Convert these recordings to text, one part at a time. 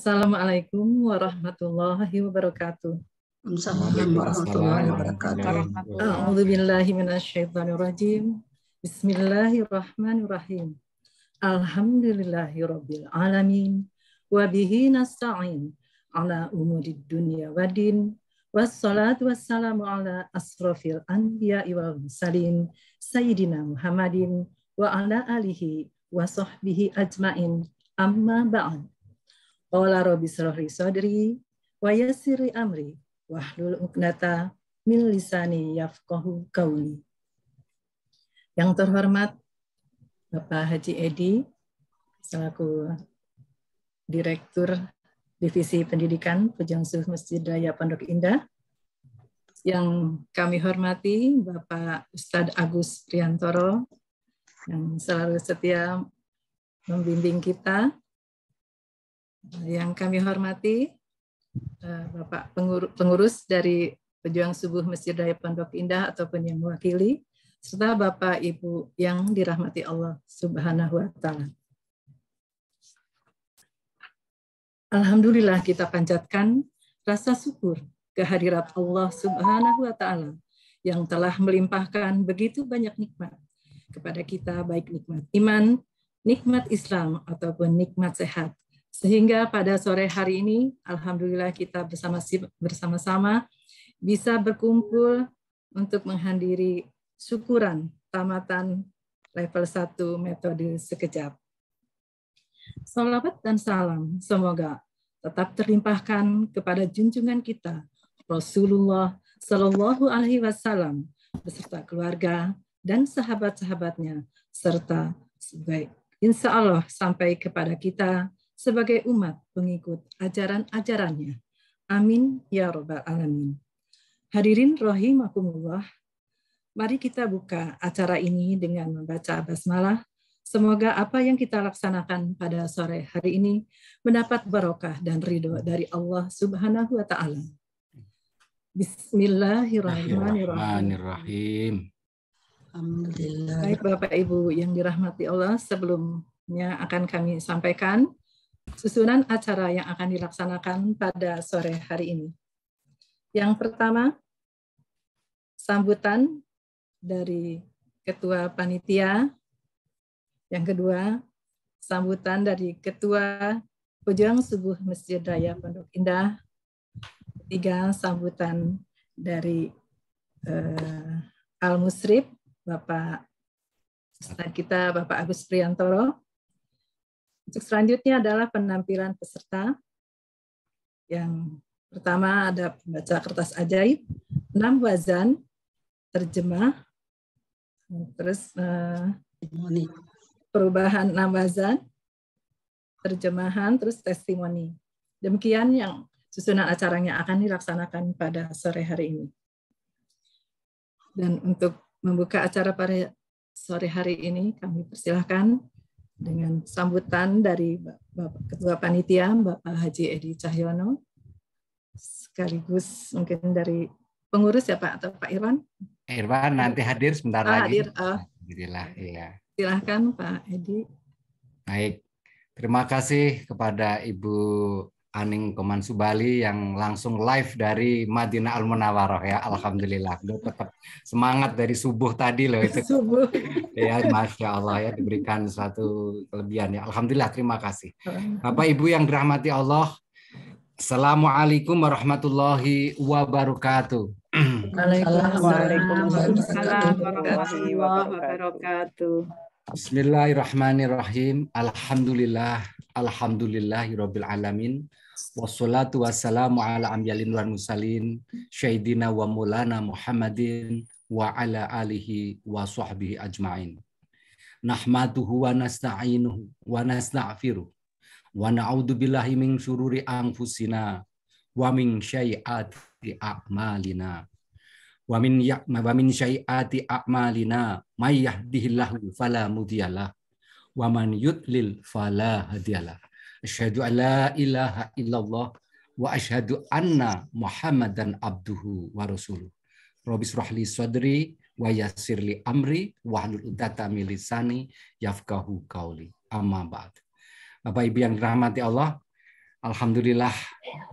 Assalamualaikum warahmatullahi wabarakatuh. Assalamualaikum warahmatullahi wabarakatuh. A'udzu billahi minasyaitonir rajim. Bismillahirrahmanirrahim. Alhamdulillahirabbil alamin wa bihi nasta'in ala umurid dunya waddin. Wassalatu wassalamu ala asrofil anbiya'i wal mursalin sayyidina Muhammadin wa ala alihi wa sahbihi ajmain. Amma ba'd. Qala rabbi shrah li sadri wa yassir li amri wahlul 'uqdatam min lisani yafqahu qauli. Yang terhormat Bapak Haji Edi selaku Direktur Divisi Pendidikan Pujian Subuh Masjid Raya Pondok Indah. Yang kami hormati Bapak Ustadz Agus Priantoro yang selalu setia membimbing kita. Yang kami hormati Bapak pengurus dari Pejuang Subuh Masjid Raya Pondok Indah ataupun yang mewakili, serta Bapak Ibu yang dirahmati Allah Subhanahu wa Ta'ala. Alhamdulillah kita panjatkan rasa syukur kehadirat Allah Subhanahu wa Ta'ala yang telah melimpahkan begitu banyak nikmat kepada kita, baik nikmat iman, nikmat Islam ataupun nikmat sehat. Sehingga pada sore hari ini, alhamdulillah kita bersama-sama bisa berkumpul untuk menghadiri syukuran tamatan level 1 metode sekejap. Salawat dan salam semoga tetap terlimpahkan kepada junjungan kita Rasulullah Shallallahu Alaihi Wasallam beserta keluarga dan sahabat-sahabatnya, serta sebagai insya Allah sampai kepada kita sebagai umat pengikut ajaran-ajarannya. Amin ya Rabbal Alamin. Hadirin rahimakumullah, mari kita buka acara ini dengan membaca basmalah. Semoga apa yang kita laksanakan pada sore hari ini mendapat barokah dan ridho dari Allah Subhanahu wa Ta'ala. Bismillahirrahmanirrahim. Alhamdulillah. Baik Bapak Ibu yang dirahmati Allah, sebelumnya akan kami sampaikan susunan acara yang akan dilaksanakan pada sore hari ini. Yang pertama, sambutan dari Ketua Panitia. Yang kedua, sambutan dari Ketua Pujian Subuh Masjid Raya Pondok Indah. Ketiga, sambutan dari Al-Musrib, Bapak Ustadz kita, Bapak Agus Priantoro. Untuk selanjutnya adalah penampilan peserta. Yang pertama ada pembaca kertas ajaib, 6 wazan, terjemah, terus perubahan 6 wazan, terjemahan, terus testimoni. Demikian yang susunan acaranya akan dilaksanakan pada sore hari ini. Dan untuk membuka acara pada sore hari ini, kami persilahkan dengan sambutan dari Bapak Ketua Panitia, Bapak Haji Edi Cahyono, sekaligus mungkin dari pengurus ya Pak, atau Pak Irwan? Irwan nanti hadir sebentar lagi. Hadir. Alhamdulillah, ya. Silahkan Pak Edi. Baik, terima kasih kepada Ibu Aning Koman Subali yang langsung live dari Madinah Al-Munawwarah ya. Alhamdulillah, tetap semangat dari subuh tadi loh itu. Subuh. Ya, Masya Allah ya, diberikan suatu kelebihan ya. Alhamdulillah, terima kasih. Bapak Ibu yang dirahmati Allah, Assalamualaikum warahmatullahi wabarakatuh. Waalaikumsalam warahmatullahi wabarakatuh. Bismillahirrahmanirrahim. Alhamdulillahirabbil alamin. Wassalatu wassalamu ala amyalin wal mursalin syahidina wa maulana Muhammadin wa ala alihi wa sahbihi ajmain. Nahmaduhu wa nasta'inuhu wa nasta'firuh wa na'udzu billahi min syururi anfusina wa min sayyiati a'malina. Wa min sayyiati a'malina may yahdihillahu fala mudhiyalah wa man yudlil fala hadiyalah. Asyhadu an la ilaha illallah wa asyhadu anna Muhammadan abduhu wa rasuluh. Rabbi shrah li sadri wa yassir li amri wahlul 'uqdatam min lisani yafqahu qauli. Amma ba'd. Bapak Ibu yang dirahmati Allah, Alhamdulillah,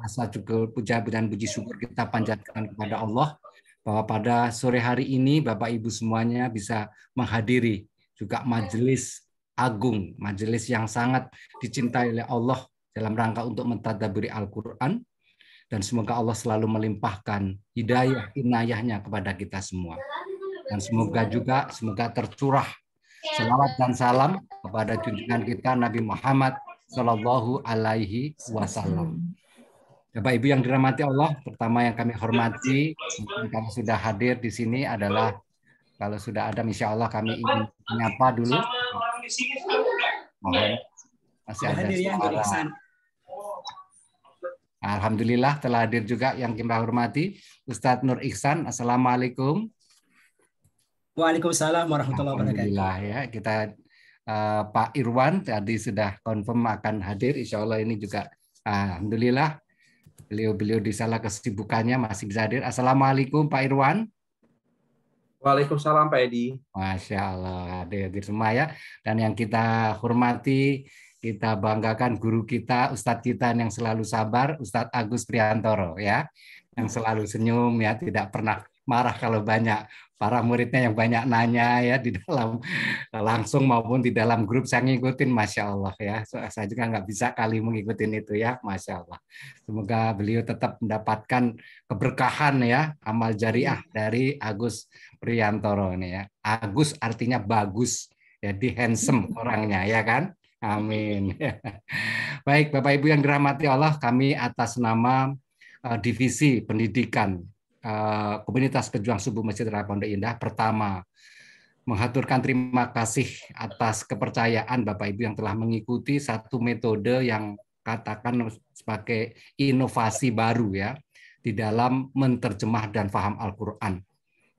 rasa cukup puja dan puji syukur kita panjatkan kepada Allah bahwa pada sore hari ini Bapak Ibu semuanya bisa menghadiri juga majelis agung, majelis yang sangat dicintai oleh Allah dalam rangka untuk mentadabburi Al-Quran, dan semoga Allah selalu melimpahkan hidayah inayahnya kepada kita semua. Dan semoga tercurah selawat dan salam kepada junjungan kita Nabi Muhammad Shallallahu Alaihi Wasallam. Bapak Ibu yang dirahmati Allah, pertama yang kami hormati, kalau sudah hadir di sini adalah, kalau sudah ada, insya Allah kami ingin menyapa dulu. Mohon, masih ada suara. Alhamdulillah telah hadir juga yang kita hormati Ustadz Nur Ihsan. Assalamualaikum. Waalaikumsalam warahmatullahi wabarakatuh. Alhamdulillah ya, kita Pak Irwan tadi sudah confirm akan hadir. Insya Allah ini juga alhamdulillah beliau di salah kesibukannya masih bisa hadir. Assalamualaikum Pak Irwan. Waalaikumsalam Pak Edi. Masya Allah hadir semua ya. Dan yang kita hormati, kita banggakan guru kita, Ustadz kita yang selalu sabar, Ustadz Agus Priantoro ya, yang selalu senyum ya, tidak pernah marah kalau banyak para muridnya yang banyak nanya ya di dalam langsung maupun di dalam grup. Saya ngikutin, Masya Allah ya, saya juga nggak bisa kali mengikutin itu ya, Masya Allah. Semoga beliau tetap mendapatkan keberkahan ya, amal jariah dari Agus Priantoro ini ya. Agus artinya bagus, jadi handsome orangnya ya kan. Amin. Baik, Bapak Ibu yang dirahmati Allah, kami atas nama Divisi Pendidikan Komunitas Pejuang Subuh Masjid Raya Pondok Indah, pertama mengaturkan terima kasih atas kepercayaan Bapak Ibu yang telah mengikuti satu metode yang katakan sebagai inovasi baru ya di dalam menerjemah dan paham Al-Quran.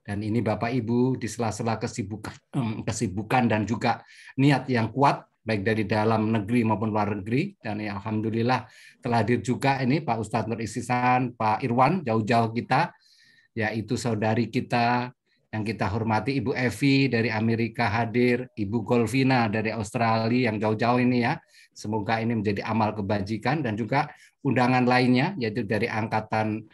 Dan ini Bapak Ibu di sela-sela kesibukan dan juga niat yang kuat baik dari dalam negeri maupun luar negeri, dan ya, alhamdulillah telah hadir juga ini Pak Ustadz Nur Ihsan, Pak Irwan, jauh-jauh kita, yaitu saudari kita yang kita hormati Ibu Evi dari Amerika hadir, Ibu Golvina dari Australia yang jauh-jauh ini ya. Semoga ini menjadi amal kebajikan, dan juga undangan lainnya yaitu dari angkatan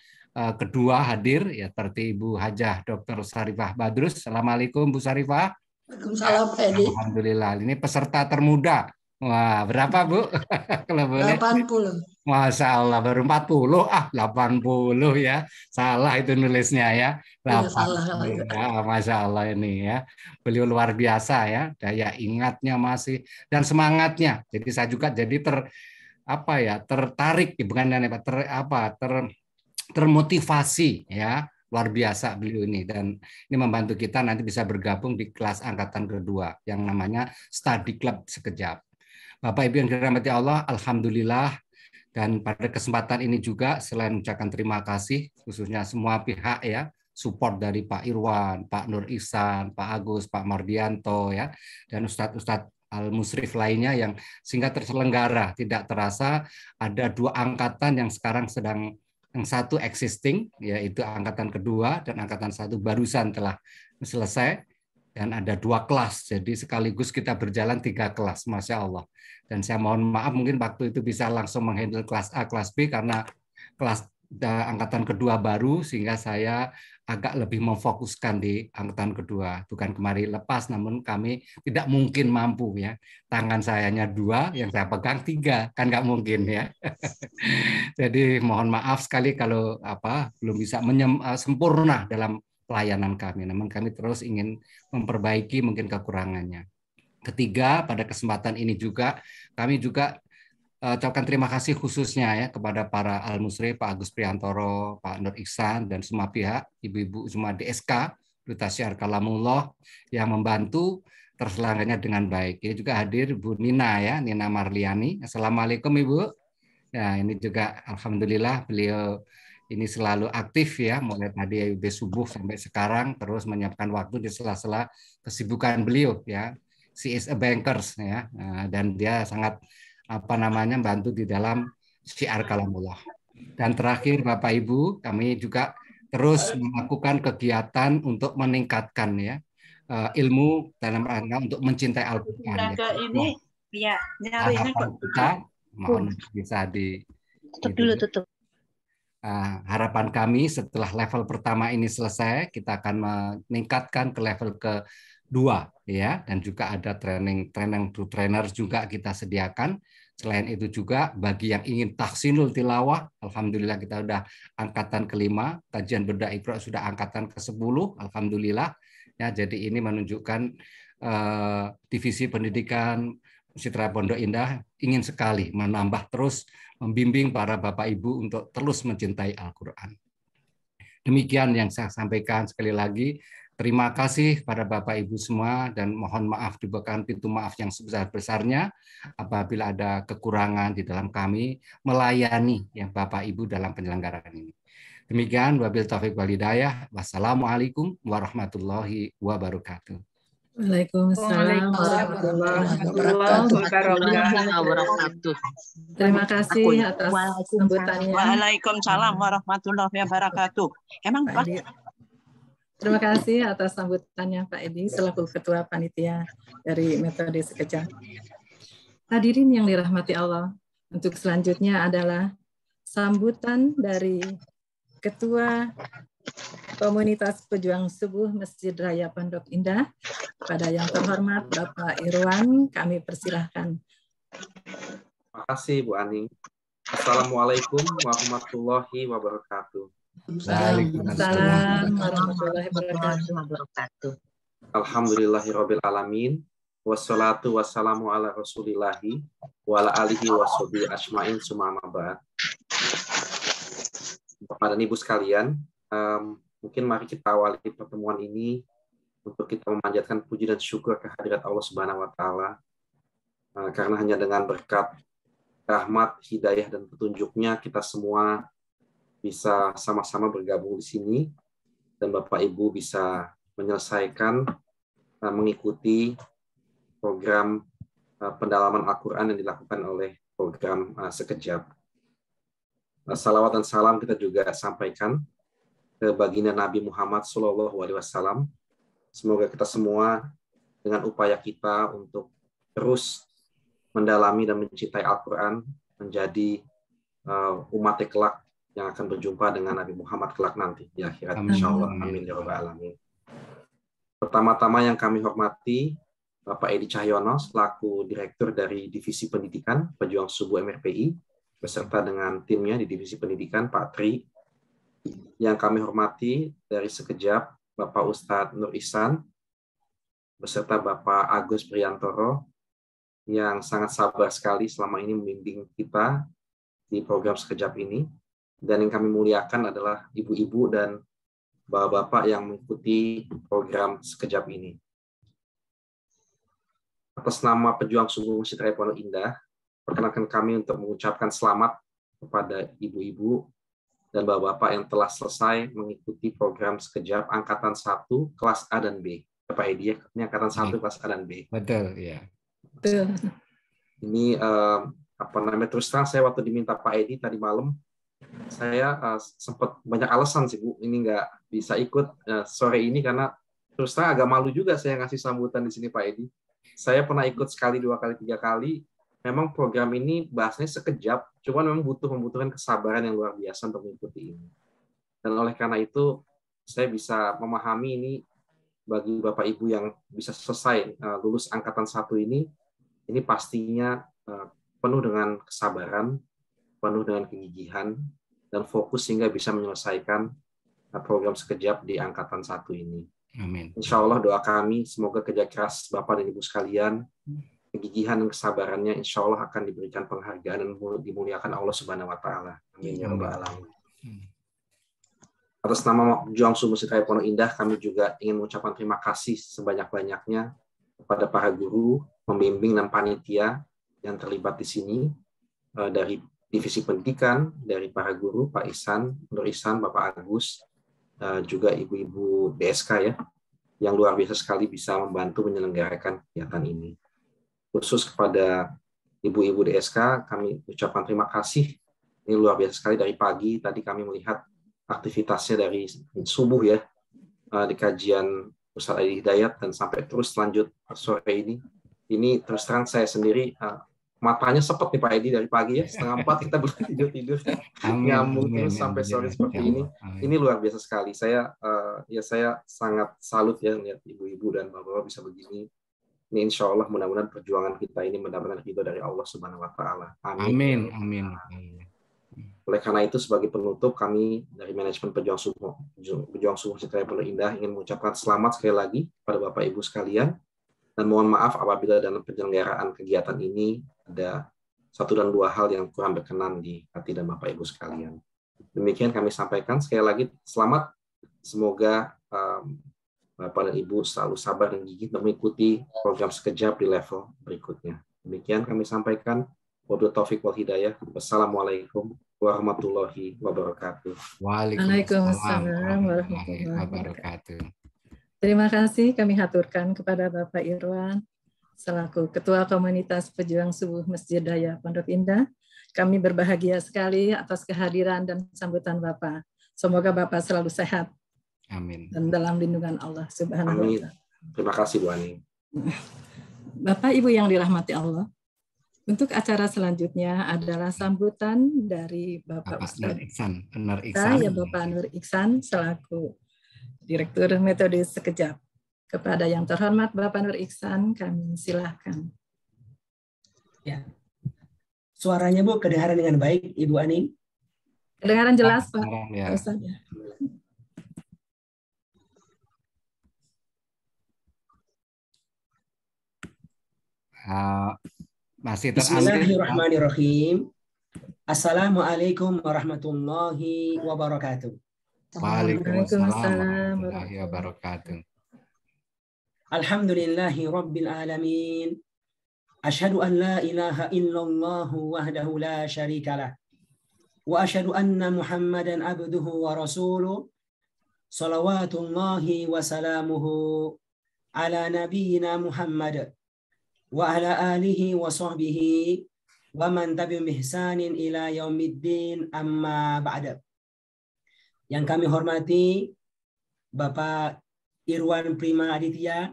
kedua hadir ya, seperti Ibu Hajah Dr. Sarifah Badrus. Assalamualaikum Bu Sarifah. Waalaikumsalam Pak Edi. Alhamdulillah, ini peserta termuda. Wah, berapa Bu? Kalau boleh. 80. Masya Allah, baru 40. 80 ya. Salah itu nulisnya ya. 80. Salah. Ya, Masya Allah ini ya. Beliau luar biasa ya. Daya ingatnya masih dan semangatnya. Jadi saya juga jadi tertarik, bukan termotivasi ya. Luar biasa beliau ini, dan ini membantu kita nanti bisa bergabung di kelas angkatan kedua yang namanya Study Club Sekejap. Bapak Ibu yang dirahmati Allah, alhamdulillah, dan pada kesempatan ini juga selain mengucapkan terima kasih khususnya semua pihak ya, support dari Pak Irwan, Pak Nur Ihsan, Pak Agus, Pak Mardianto ya, dan Ustadz Al-Musrif lainnya yang sehingga terselenggara tidak terasa ada dua angkatan yang sekarang sedang, yang satu existing yaitu angkatan kedua, dan angkatan satu barusan telah selesai, dan ada dua kelas, jadi sekaligus kita berjalan 3 kelas, Masya Allah. Dan saya mohon maaf mungkin waktu itu bisa langsung menghandle kelas A, kelas B karena kelas angkatan kedua baru, sehingga saya agak lebih memfokuskan di angkatan kedua. Bukan kemarin lepas, namun kami tidak mungkin mampu ya. Tangan sayanya 2, yang saya pegang 3, kan nggak mungkin ya. Jadi mohon maaf sekali kalau belum bisa sempurna dalam pelayanan kami. Namun kami terus ingin memperbaiki mungkin kekurangannya. Ketiga, pada kesempatan ini juga kami juga ucapkan terima kasih khususnya ya kepada para Al-Musri, Pak Agus Priantoro, Pak Nur Ihsan, dan semua pihak, ibu-ibu semua DSK, Duta Syiar Kalamullah, yang membantu terselenggaranya dengan baik. Ini juga hadir Bu Nina ya, Nina Marliani. Assalamualaikum Ibu. Ya, ini juga alhamdulillah beliau ini selalu aktif ya, mulai tadi subuh sampai sekarang, terus menyiapkan waktu di sela-sela kesibukan beliau ya. She is a bankers ya, dan dia sangat bantu di dalam Syiar Kalamullah. Dan terakhir Bapak Ibu, kami juga terus melakukan kegiatan untuk meningkatkan ya ilmu dalam rangka untuk mencintai Al-Quran. Ini ya nyarinya kita mohon bisa di Tutup dulu, tutup. Harapan kami setelah level pertama ini selesai, kita akan meningkatkan ke level kedua, ya, dan juga ada training to trainers juga kita sediakan. Selain itu juga bagi yang ingin tahsinul tilawah, alhamdulillah kita sudah angkatan ke-5, kajian bedah Iqra sudah angkatan ke-10, alhamdulillah. Ya, jadi ini menunjukkan divisi pendidikan Citra Pondok Indah ingin sekali menambah terus membimbing para Bapak Ibu untuk terus mencintai Al-Quran. Demikian yang saya sampaikan. Sekali lagi, terima kasih pada Bapak Ibu semua dan mohon maaf diberikan pintu maaf yang sebesar-besarnya apabila ada kekurangan di dalam kami melayani yang Bapak Ibu dalam penyelenggaraan ini. Demikian, wabil taufiq wal hidayah. Wassalamualaikum warahmatullahi wabarakatuh. Waalaikumsalam warahmatullahi wabarakatuh. Terima kasih atas sambutannya. Waalaikumsalam warahmatullahi wabarakatuh. Emang Pak? Terima kasih atas sambutannya Pak Edi selaku Ketua Panitia dari Metode Sekejap. Hadirin yang dirahmati Allah, untuk selanjutnya adalah sambutan dari Ketua Komunitas Pejuang Subuh Masjid Raya Pondok Indah. Pada yang terhormat Bapak Irwan, kami persilahkan. Terima kasih Bu Aning. Assalamualaikum warahmatullahi wabarakatuh. Waalaikumsalam warahmatullahi wabarakatuh. Alhamdulillahirabbil alamin. Wassalatu wassalamu ala Rasulillahi wa ala alihi washabihi ajmain summa amma ba'd. Bapak dan Ibu sekalian, mungkin mari kita awali pertemuan ini untuk kita memanjatkan puji dan syukur kehadirat Allah Subhanahu wa taala. Karena hanya dengan berkat rahmat, hidayah dan petunjuknya kita semua bisa sama-sama bergabung di sini dan Bapak Ibu bisa menyelesaikan mengikuti program pendalaman Al-Qur'an yang dilakukan oleh program Sekejap. Salawat dan salam kita juga sampaikan ke baginda Nabi Muhammad SAW. Semoga kita semua dengan upaya kita untuk terus mendalami dan mencintai Al-Quran menjadi umat kelak yang akan berjumpa dengan Nabi Muhammad kelak nanti di akhirat. Insyaallah. Amin ya rabbal alamin. Pertama-tama yang kami hormati Bapak Edi Cahyono selaku Direktur dari Divisi Pendidikan Pejuang Subuh MRPI beserta dengan timnya di Divisi Pendidikan Pak Tri. Yang kami hormati dari Sekejap Bapak Ustadz Nur Ihsan beserta Bapak Agus Priantoro yang sangat sabar sekali selama ini membimbing kita di program Sekejap ini. Dan yang kami muliakan adalah ibu-ibu dan bapak-bapak yang mengikuti program Sekejap ini. Atas nama Pejuang Subuh Masjid Raya Pondok Indah, perkenankan kami untuk mengucapkan selamat kepada ibu-ibu dan bapak-bapak yang telah selesai mengikuti program Sekejap Angkatan 1 kelas A dan B. Pak Edi, ini Angkatan 1 kelas A dan B. Betul, ya. Betul. Ini terus terang saya waktu diminta Pak Edi tadi malam, saya sempat banyak alasan sih Bu, ini nggak bisa ikut sore ini karena terus terang agak malu juga saya ngasih sambutan di sini Pak Edi. Saya pernah ikut sekali, 2 kali, 3 kali. Memang program ini bahasanya sekejap, cuman memang membutuhkan kesabaran yang luar biasa untuk mengikuti ini. Dan oleh karena itu, saya bisa memahami ini bagi Bapak Ibu yang bisa selesai lulus Angkatan 1 ini pastinya penuh dengan kesabaran, penuh dengan kegigihan, dan fokus sehingga bisa menyelesaikan program sekejap di Angkatan 1 ini. Amin. Insya Allah doa kami, semoga kerja keras Bapak dan Ibu sekalian, kegigihan dan kesabarannya insya Allah akan diberikan penghargaan dan dimuliakan Allah Subhanahu wa taala. Amin ya rabbal alamin. Atas nama Pejuang Subuh Masjid Raya Pondok Indah, kami juga ingin mengucapkan terima kasih sebanyak-banyaknya kepada para guru, pembimbing dan panitia yang terlibat di sini dari Divisi Pendidikan, dari para guru, Pak Ihsan, Nur Ihsan, Bapak Agus, juga ibu-ibu DSK ya, yang luar biasa sekali bisa membantu menyelenggarakan kegiatan ini. Khusus kepada ibu-ibu DSK, kami ucapkan terima kasih. Ini luar biasa sekali dari pagi, tadi kami melihat aktivitasnya dari subuh ya, di kajian Ustaz Adi Hidayat, dan sampai terus lanjut sore ini. Ini terus terang saya sendiri matanya sepet nih Pak Edi dari pagi ya, 3:30 kita belum tidur. Nyambung terus sampai sore seperti ini. Ini luar biasa sekali. Saya sangat salut ya lihat ibu-ibu dan bapak-bapak bisa begini. Ini insya Allah mudah-mudahan perjuangan kita ini mendapatkan ridho dari Allah Subhanahu Wa Taala. Amin. Oleh karena itu sebagai penutup kami dari manajemen Pejuang Subuh Citra Pondok Indah ingin mengucapkan selamat sekali lagi pada Bapak Ibu sekalian dan mohon maaf apabila dalam penyelenggaraan kegiatan ini ada 1 dan 2 hal yang kurang berkenan di hati dan Bapak Ibu sekalian. Demikian kami sampaikan sekali lagi selamat. Semoga Bapak dan Ibu selalu sabar dan gigih mengikuti program Sekejap di level berikutnya. Demikian kami sampaikan. Wabillahi taufiq wal hidayah. Wassalamualaikum warahmatullahi wabarakatuh. Waalaikumsalam warahmatullahi wabarakatuh. Terima kasih kami haturkan kepada Bapak Irwan selaku Ketua Komunitas Pejuang Subuh Masjid Daya Pondok Indah. Kami berbahagia sekali atas kehadiran dan sambutan Bapak. Semoga Bapak selalu sehat. Amin. Dan dalam lindungan Allah Subhanahu wa Ta'ala. Terima kasih Bu Ani. Bapak Ibu yang dirahmati Allah, untuk acara selanjutnya adalah sambutan dari Bapak Nur Iksan. Bapak Nur Iksan selaku Direktur Metode Sekejap. Kepada yang terhormat Bapak Nur Iksan, kami silahkan. Ya. Suaranya Bu kedengaran dengan baik, Ibu Ani? Kedengaran jelas, Pak. Ya. Masih Bismillahirrahmanirrahim. Assalamualaikum warahmatullahi wabarakatuh. Waalaikumsalam warahmatullahi wabarakatuh. Alhamdulillahi rabbil alamin. Asyhadu an la ilaha illallah wahdahu la syarikalah. Wa asyhadu anna Muhammadan abduhu wa rasuluh. Salawatullahi wa salamuhu ala nabiyyina Muhammad wa ala alihi wa sahbihi wa man tabi'ahum bi ihsanin ila yaumiddin amma ba'da. Yang kami hormati Bapak Irwan Prima Aditya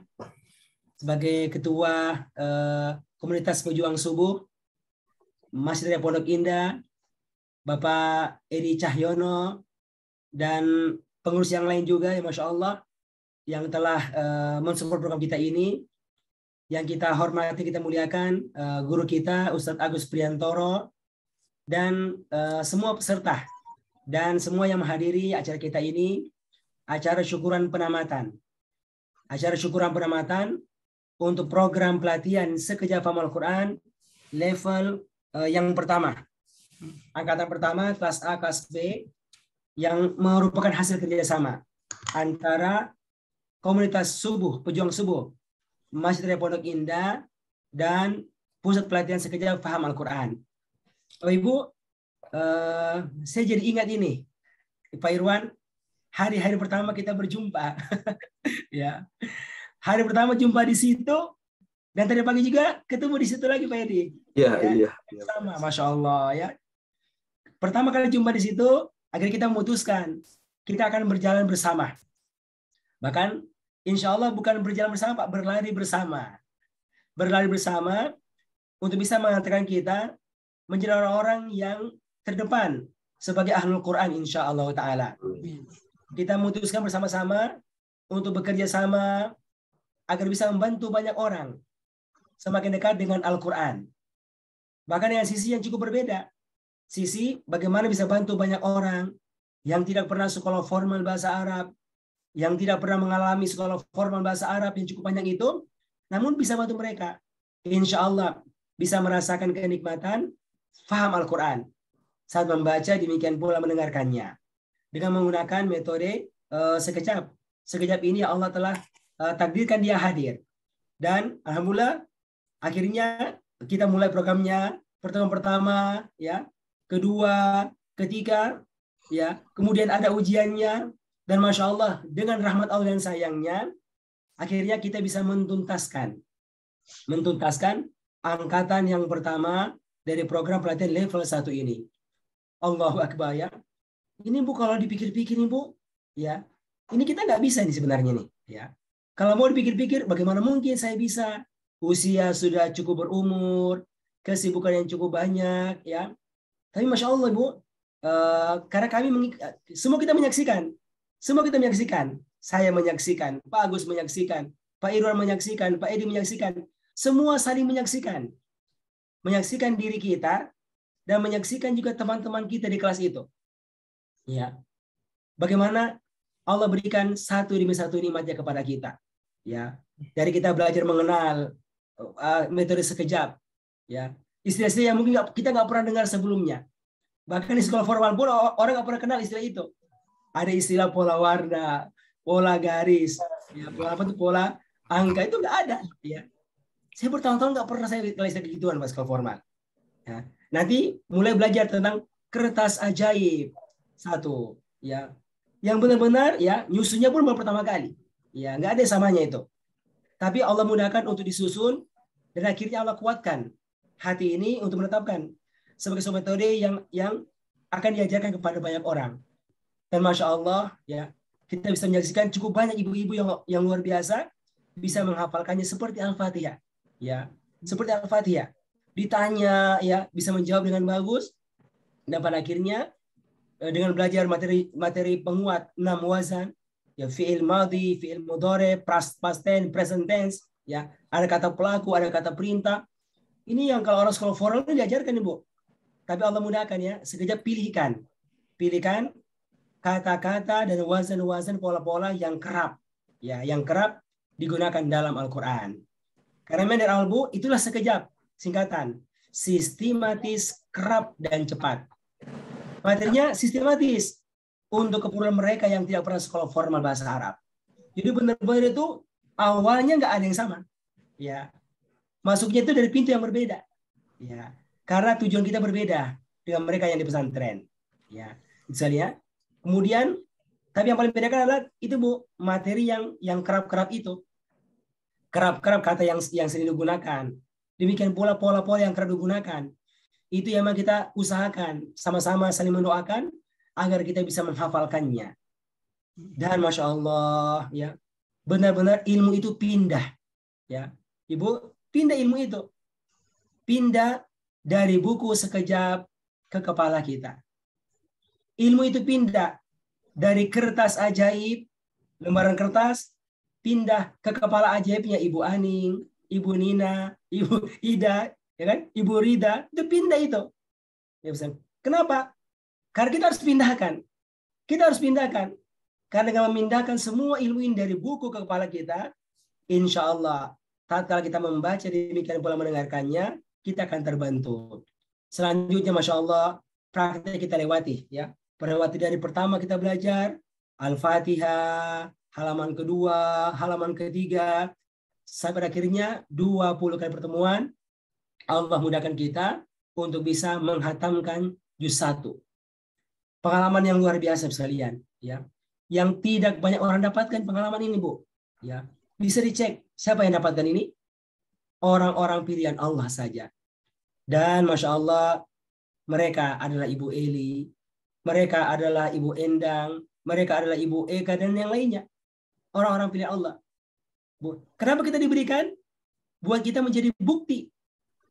sebagai Ketua Komunitas Pejuang Subuh Masjid Raya Pondok Indah, Bapak Edi Cahyono, dan pengurus yang lain juga, ya Masya Allah, yang telah mensupport program kita ini. Yang kita hormati, kita muliakan guru kita, Ustadz Agus Priantoro, dan semua peserta, dan semua yang menghadiri acara kita ini, acara syukuran penamatan. Acara syukuran penamatan untuk program pelatihan Sekejap Paham Al-Quran level yang pertama. Angkatan pertama, kelas A, kelas B, yang merupakan hasil kerjasama antara Komunitas Subuh, Pejuang Subuh, Masjid Raya Pondok Indah, dan Pusat Pelatihan Sekejap Paham Al-Quran. Bapak Ibu, saya jadi ingat ini, Pak Irwan, hari-hari pertama kita berjumpa. Ya, hari pertama jumpa di situ, dan tadi pagi juga ketemu di situ lagi Pak Edi. Iya. Sama, Masya Allah ya. Pertama kali jumpa di situ, akhirnya kita memutuskan kita akan berjalan bersama. Bahkan insya Allah bukan berjalan bersama, Pak, berlari bersama. Berlari bersama untuk bisa mengantarkan kita menjadi orang-orang yang terdepan sebagai ahlul Quran insya Allah Ta'ala. Kita memutuskan bersama-sama untuk bekerja sama agar bisa membantu banyak orang semakin dekat dengan Al-Quran. Bahkan dengan sisi yang cukup berbeda. Sisi bagaimana bisa bantu banyak orang yang tidak pernah sekolah formal bahasa Arab, yang tidak pernah mengalami sekolah formal bahasa Arab yang cukup banyak itu, namun bisa bantu mereka. Insya Allah bisa merasakan kenikmatan faham Al-Quran saat membaca, demikian pula mendengarkannya. Dengan menggunakan metode sekejap. Sekejap ini ya Allah telah takdirkan dia hadir. Dan alhamdulillah akhirnya kita mulai programnya pertemuan pertama, ya, kedua, ketiga, ya, kemudian ada ujiannya, dan Masya Allah dengan rahmat Allah dan sayangnya akhirnya kita bisa mentuntaskan angkatan yang pertama dari program pelatihan level 1 ini. Allahu Akbar ya. Ini Bu, kalau dipikir-pikir nih Bu, ya, ini kita nggak bisa nih sebenarnya nih, ya. Kalau mau dipikir-pikir, bagaimana mungkin saya bisa? Usia sudah cukup berumur, kesibukan yang cukup banyak, ya. Tapi Masya Allah, Ibu, karena kami semua kita menyaksikan. Saya menyaksikan, Pak Agus menyaksikan, Pak Irwan menyaksikan, Pak Edi menyaksikan. Semua saling menyaksikan. Menyaksikan diri kita dan menyaksikan juga teman-teman kita di kelas itu. Ya. Bagaimana Allah berikan satu demi satu nikmatnya kepada kita. Ya. Dari kita belajar mengenal metode sekejap. Ya. Istilah-istilah yang mungkin kita nggak pernah dengar sebelumnya. Bahkan di sekolah formal pun orang nggak pernah kenal istilah itu. Ada istilah pola warna, pola garis, ya, pola angka itu nggak ada. Ya. Saya bertahun-tahun nggak pernah saya kenal istilah gituan pas sekolah formal. Ya. Nanti mulai belajar tentang kertas ajaib satu, ya, yang benar-benar ya nyusunnya pun baru pertama kali, ya nggak ada samanya itu. Tapi Allah mudahkan untuk disusun dan akhirnya Allah kuatkan hati ini untuk menetapkan sebagai sebuah metode yang akan diajarkan kepada banyak orang. Dan Masya Allah, ya, kita bisa menyaksikan cukup banyak ibu-ibu yang luar biasa bisa menghafalkannya seperti Al-Fatihah, ya, seperti Al-Fatihah. Ditanya, ya, bisa menjawab dengan bagus. Dan pada akhirnya dengan belajar materi penguat 6 wazan, ya, fi'il madhi, fi'il mudhari, past tense, present tense, ya, ada kata pelaku, ada kata perintah. Ini yang kalau orang sekolah formal itu diajarkan, Ibu. Tapi Allah mudahkan, ya, sekejap pilihkan kata-kata dan wazan-wazan pola-pola yang kerap, ya, yang kerap digunakan dalam Al-Quran. Karena dari Al-Bu itulah sekejap, singkatan, sistematis, kerap dan cepat. Materinya sistematis untuk keperluan mereka yang tidak pernah sekolah formal bahasa Arab. Jadi benar-benar itu awalnya nggak ada yang sama, ya. Masuknya itu dari pintu yang berbeda, ya. Karena tujuan kita berbeda dengan mereka yang di pesantren, ya. Misalnya. Kemudian, tapi yang paling bedakan adalah itu, Bu, materi yang kerap-kerap itu. Kerap-kerap kata yang sering digunakan. Demikian pula pola-pola yang kerap digunakan. Itu yang memang kita usahakan. Sama-sama saling mendoakan agar kita bisa menghafalkannya. Dan Masya Allah, ya, benar-benar ilmu itu pindah. Ya, Ibu, pindah ilmu itu. Pindah dari buku sekejap ke kepala kita. Ilmu itu pindah dari kertas ajaib, lembaran kertas, pindah ke kepala ajaibnya Ibu Aning, Ibu Nina, Ibu Ida, ya kan? Ibu Rida, itu pindah itu. Ya, kenapa? Karena kita harus pindahkan. Kita harus pindahkan. Karena dengan memindahkan semua ilmu ini dari buku ke kepala kita, insya Allah, tatkala kita membaca demikian pula mendengarkannya, kita akan terbantu. Selanjutnya, Masya Allah, praktek kita lewati, ya. Lewati dari pertama kita belajar Al-Fatihah, halaman kedua, halaman ketiga, sampai akhirnya 20 kali pertemuan. Allah mudahkan kita untuk bisa menghatamkan juz 1. Pengalaman yang luar biasa sekalian, ya. Yang tidak banyak orang dapatkan pengalaman ini, Bu. Ya. Bisa dicek siapa yang dapatkan ini? Orang-orang pilihan Allah saja. Dan Masya Allah, mereka adalah Ibu Eli, mereka adalah Ibu Endang, mereka adalah Ibu Eka, dan yang lainnya. Orang-orang pilihan Allah. Bu, kenapa kita diberikan? Buat kita menjadi bukti.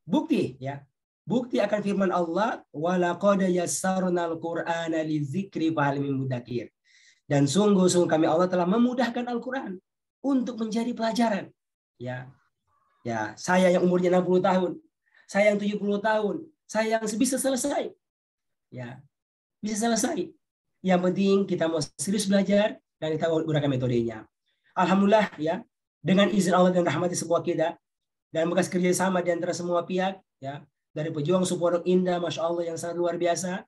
Bukti, ya. Bukti akan firman Allah, وَلَقَدْ يَسَّرْنَا الْقُرْآنَ لِذِكْرِ فَهَلْ مِن مُدَّكِرٍ. Dan sungguh-sungguh kami Allah telah memudahkan Al-Quran untuk menjadi pelajaran. Ya, ya, saya yang umurnya 60 tahun, saya yang 70 tahun, saya yang bisa selesai. Ya, bisa selesai. Yang penting kita mau serius belajar dan kita gunakan metodenya. Alhamdulillah, ya, dengan izin Allah dan rahmati sebuah kita dan bekas kerjasama di antara semua pihak, ya, dari pejuang Supporok Indah, Masya Allah, yang sangat luar biasa.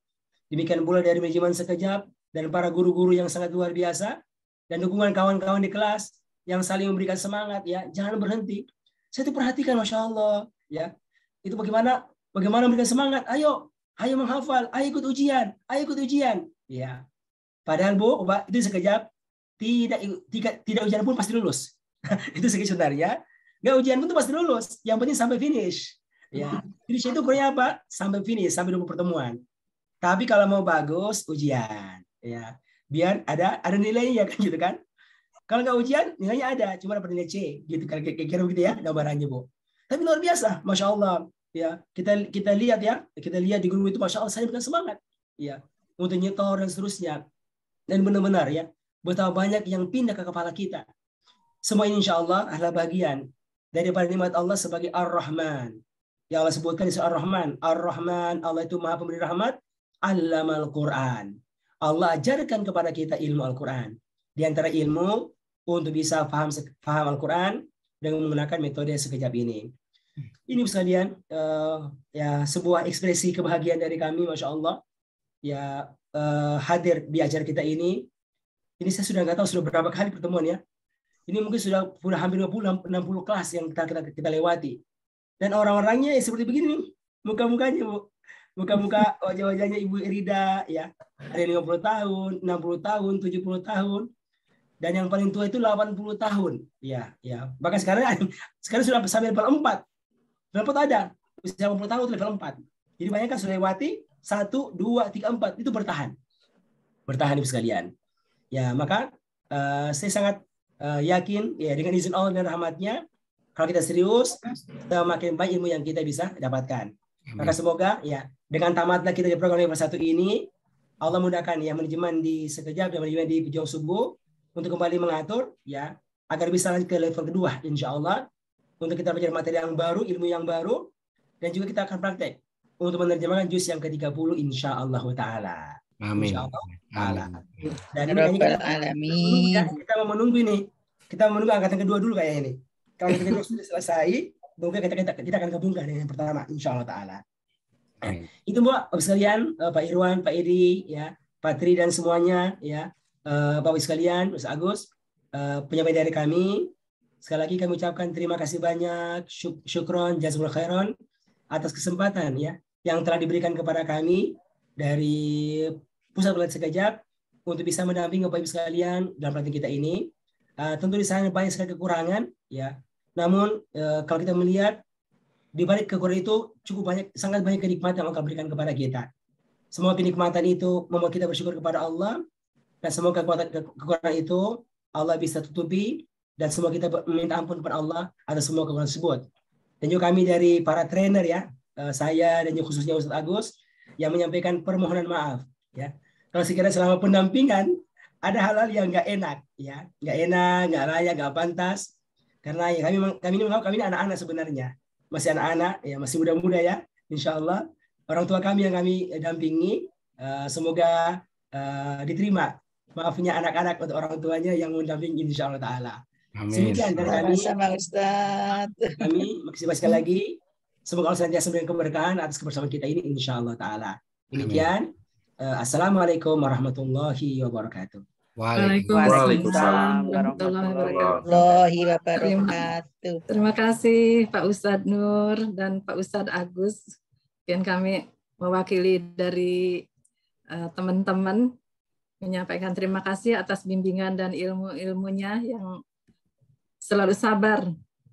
Demikian pula dari manajemen sekejap dan para guru-guru yang sangat luar biasa dan dukungan kawan-kawan di kelas yang saling memberikan semangat, ya, jangan berhenti. Saya itu perhatikan, Masya Allah, ya, itu bagaimana memberikan semangat. Ayo menghafal, ayo ikut ujian, ya. Padahal, Bu, itu sekejap tidak ujian pun pasti lulus. Itu sebenarnya nggak ujian pun tuh pasti lulus. Yang penting sampai finish. Ya, finish itu kurangnya apa? Sampai finish, sampai 20 pertemuan. Tapi kalau mau bagus, ujian, ya, biar ada nilainya, kan, gitu kan? Kalau nggak ujian, nilainya ada, cuma dapat nilai C, gitu kan, kira-kira begitu ya gambarannya, Bu. Tapi luar biasa, Masya Allah, ya kita lihat ya, kita lihat di guru itu Masya Allah saya bukan semangat ya untuk nyetor dan seterusnya. Dan benar-benar ya, betapa banyak yang pindah ke kepala kita. Semua ini insya Allah adalah bagian daripada nikmat Allah sebagai Ar-Rahman. Yang Allah sebutkan di surah Ar-Rahman. Ar-Rahman, Allah itu maha pemberi rahmat. Allamal Quran. Allah ajarkan kepada kita ilmu Al-Quran. Di antara ilmu untuk bisa paham Al-Quran dengan menggunakan metode sekejap ini. Ini sekalian ya sebuah ekspresi kebahagiaan dari kami, Masya Allah. Ya hadir di acara kita ini. Ini saya sudah nggak tahu sudah berapa kali pertemuan ya. Ini mungkin sudah hampir 60 kelas yang kita lewati. Dan orang-orangnya seperti begini nih, muka-mukanya Bu. Muka-muka wajah-wajahnya Ibu Irida ya. Ada yang 50 tahun, 60 tahun, 70 tahun. Dan yang paling tua itu 80 tahun. Ya, ya. Bahkan sekarang sudah sampai level 4. Level 4 ada. Usia 80 tahun level 4. Jadi banyak kan sudah lewati 1, 2, 3, 4 itu bertahan. Bertahan Ibu sekalian. Ya, maka saya sangat yakin ya dengan izin Allah dan rahmatnya kalau kita serius, makin banyak ilmu yang kita bisa dapatkan. Maka semoga ya dengan tamatnya kita di program level 1 ini, Allah mudahkan ya manajemen di sekejap dan manajemen di Pejuang Subuh untuk kembali mengatur ya agar bisa lanjut ke level kedua insya Allah untuk kita belajar materi yang baru, ilmu yang baru, dan juga kita akan praktek untuk menerjemahkan juz yang ke-30 insya Allah Ta'ala. Amin. Insya Allah Ta'ala. Dan Alamin. kita mau menunggu ini. Kita mau menunggu angkatan kedua dulu kayak ini. Kalau angkatan kedua sudah selesai, mungkin kita akan gabungkan dengan yang pertama insya Allah Ta'ala. Itu Mbak sekalian, Pak Irwan, Pak Edi, ya, Pak Tri dan semuanya, ya, Bapak sekalian, Mas Agus, penyampaian dari kami. Sekali lagi kami ucapkan terima kasih banyak, syukron, jazakumullah khairan atas kesempatan ya yang telah diberikan kepada kami dari Pusat Pelatihan Sekejap untuk bisa mendampingi Bapak Ibu sekalian dalam pelatihan kita ini. Tentu di sana banyak sekali kekurangan, ya. Namun kalau kita melihat di balik kekurangan itu sangat banyak kenikmatan yang Allah berikan kepada kita. Semua kenikmatan itu membuat kita bersyukur kepada Allah dan semua kekurangan itu Allah bisa tutupi dan semua kita meminta ampun kepada Allah atas semua kekurangan tersebut. Dan juga kami dari para trainer ya, saya dan juga khususnya Ustadz Agus yang menyampaikan permohonan maaf ya. Kalau sekiranya selama pendampingan ada hal-hal yang nggak enak ya, nggak enak, nggak layak, nggak pantas. Karena ya kami ini anak-anak sebenarnya, masih anak-anak ya, masih muda-muda ya. Insya Allah orang tua kami yang kami dampingi semoga diterima maafnya anak-anak untuk orang tuanya yang mendampingi insya Allah Ta'ala. Amin. Sekian dari kami. Sama Ustaz. Kami makasih sekali lagi. Semoga Allah senantiasa memberikan keberkahan atas kebersamaan kita ini insya Allah Ta'ala. Demikian. Assalamualaikum warahmatullahi wabarakatuh. Waalaikumsalam warahmatullahi wabarakatuh. Terima kasih Pak Ustadz Nur dan Pak Ustadz Agus. Yang kami mewakili dari teman-teman menyampaikan terima kasih atas bimbingan dan ilmu-ilmunya yang selalu sabar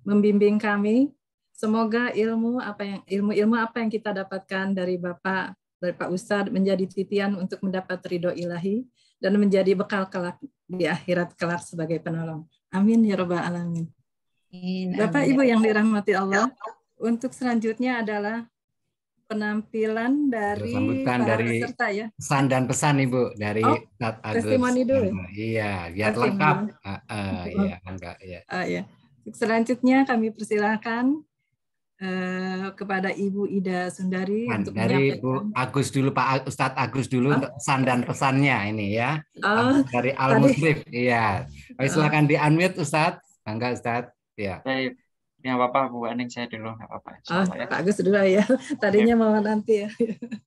membimbing kami. Semoga ilmu apa yang kita dapatkan dari Pak Ustadz menjadi titian untuk mendapat ridho ilahi dan menjadi bekal kelak di akhirat kelak sebagai penolong. Amin ya rabbal alamin. Bapak Ibu yang dirahmati Allah, untuk selanjutnya adalah penampilan dari para peserta ya. Pesan dan pesan Ibu dari Ustadz Agus. Testimoni dulu. Iya, biar lengkap. Iya, enggak ya. Ya. Selanjutnya kami persilakan kepada Ibu Ida Sundari untuk dari menyampaikan. Bu Agus dulu, Pak Ustadz Agus dulu untuk pesan dan pesannya ini ya. Dari Al Musrif. Iya. Silakan di-unmute Ustadz. Bangga Ustadz. Ya. Baik. Ya Bapak, Bu Aning saya dulu enggak apa-apa insyaallah ya. Pak Agus dulu ya. Tadinya mau nanti ya.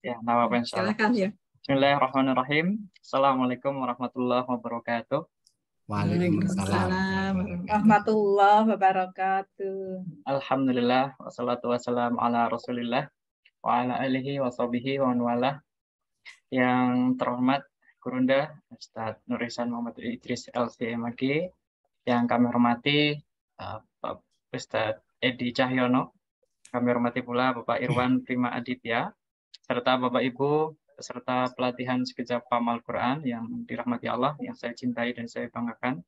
Ya, enggak apa-apa insyaallah. Silakan ya. Bismillahirrahmanirrahim. Assalamualaikum warahmatullahi wabarakatuh. Waalaikumsalam warahmatullahi wabarakatuh. Alhamdulillah wassalatu wassalamu ala Rasulillah wa ala alihi wa sahbihi wa man wala. Yang terhormat Gurunda Ustadz Nur Ihsan Muhammad Idris LCMG, yang kami hormati Pak Ustadz Edi Cahyono, kami hormati pula Bapak Irwan Prima Aditya, serta Bapak Ibu peserta pelatihan sekejap paham Al-Quran yang dirahmati Allah, yang saya cintai dan saya banggakan.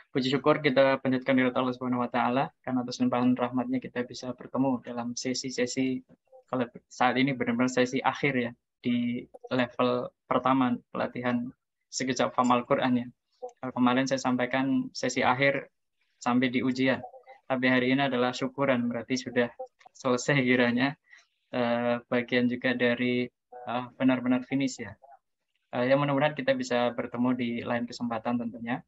Puji syukur kita panjatkan kepada Allah Subhanahu wa taala karena atas limpahan rahmatnya kita bisa bertemu dalam sesi-sesi, kalau saat ini benar-benar sesi akhir ya di level pertama pelatihan sekejap faham Al-Qur'an ya. Kalau kemarin saya sampaikan sesi akhir sampai di ujian. Tapi hari ini adalah syukuran, berarti sudah selesai kiranya bagian juga dari benar-benar finish ya. Ya mudah-mudahan kita bisa bertemu di lain kesempatan tentunya.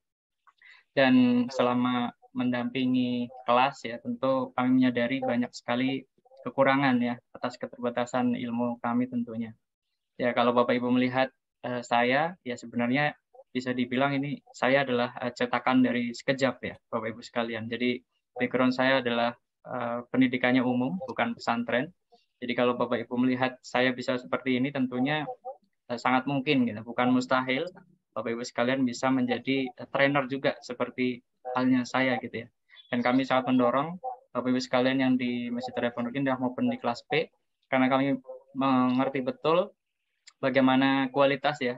Dan selama mendampingi kelas ya tentu kami menyadari banyak sekali kekurangan ya atas keterbatasan ilmu kami tentunya. Ya kalau Bapak Ibu melihat saya ya sebenarnya bisa dibilang ini saya adalah cetakan dari sekejap ya Bapak Ibu sekalian. Jadi background saya adalah pendidikannya umum bukan pesantren. Jadi kalau Bapak Ibu melihat saya bisa seperti ini tentunya sangat mungkin gitu, bukan mustahil. Bapak Ibu sekalian bisa menjadi trainer juga seperti halnya saya gitu ya. Dan kami sangat mendorong Bapak Ibu sekalian yang di Masjid Pondok Indah maupun di kelas P karena kami mengerti betul bagaimana kualitas ya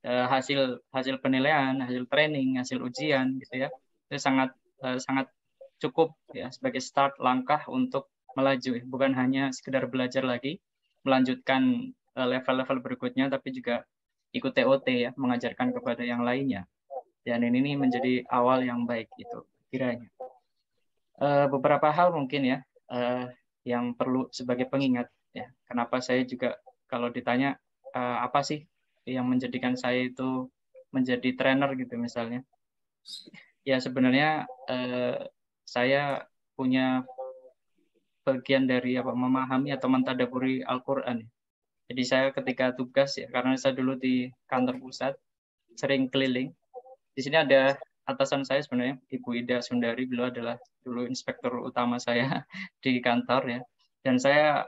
hasil penilaian, hasil training, hasil ujian gitu ya. Itu sangat cukup ya sebagai start langkah untuk melaju ya. Bukan hanya sekedar belajar lagi, melanjutkan level-level berikutnya tapi juga ikut TOT ya, mengajarkan kepada yang lainnya. Dan ini menjadi awal yang baik itu kiranya. Beberapa hal mungkin ya yang perlu sebagai pengingat ya. Kenapa saya juga kalau ditanya apa sih yang menjadikan saya itu menjadi trainer gitu misalnya. Ya sebenarnya saya punya bagian dari memahami atau mentadaburi Al-Qur'an. Jadi saya ketika tugas ya, karena saya dulu di kantor pusat, sering keliling. Di sini ada atasan saya sebenarnya, Ibu Ida Sundari, beliau adalah dulu inspektur utama saya di kantor ya. Dan saya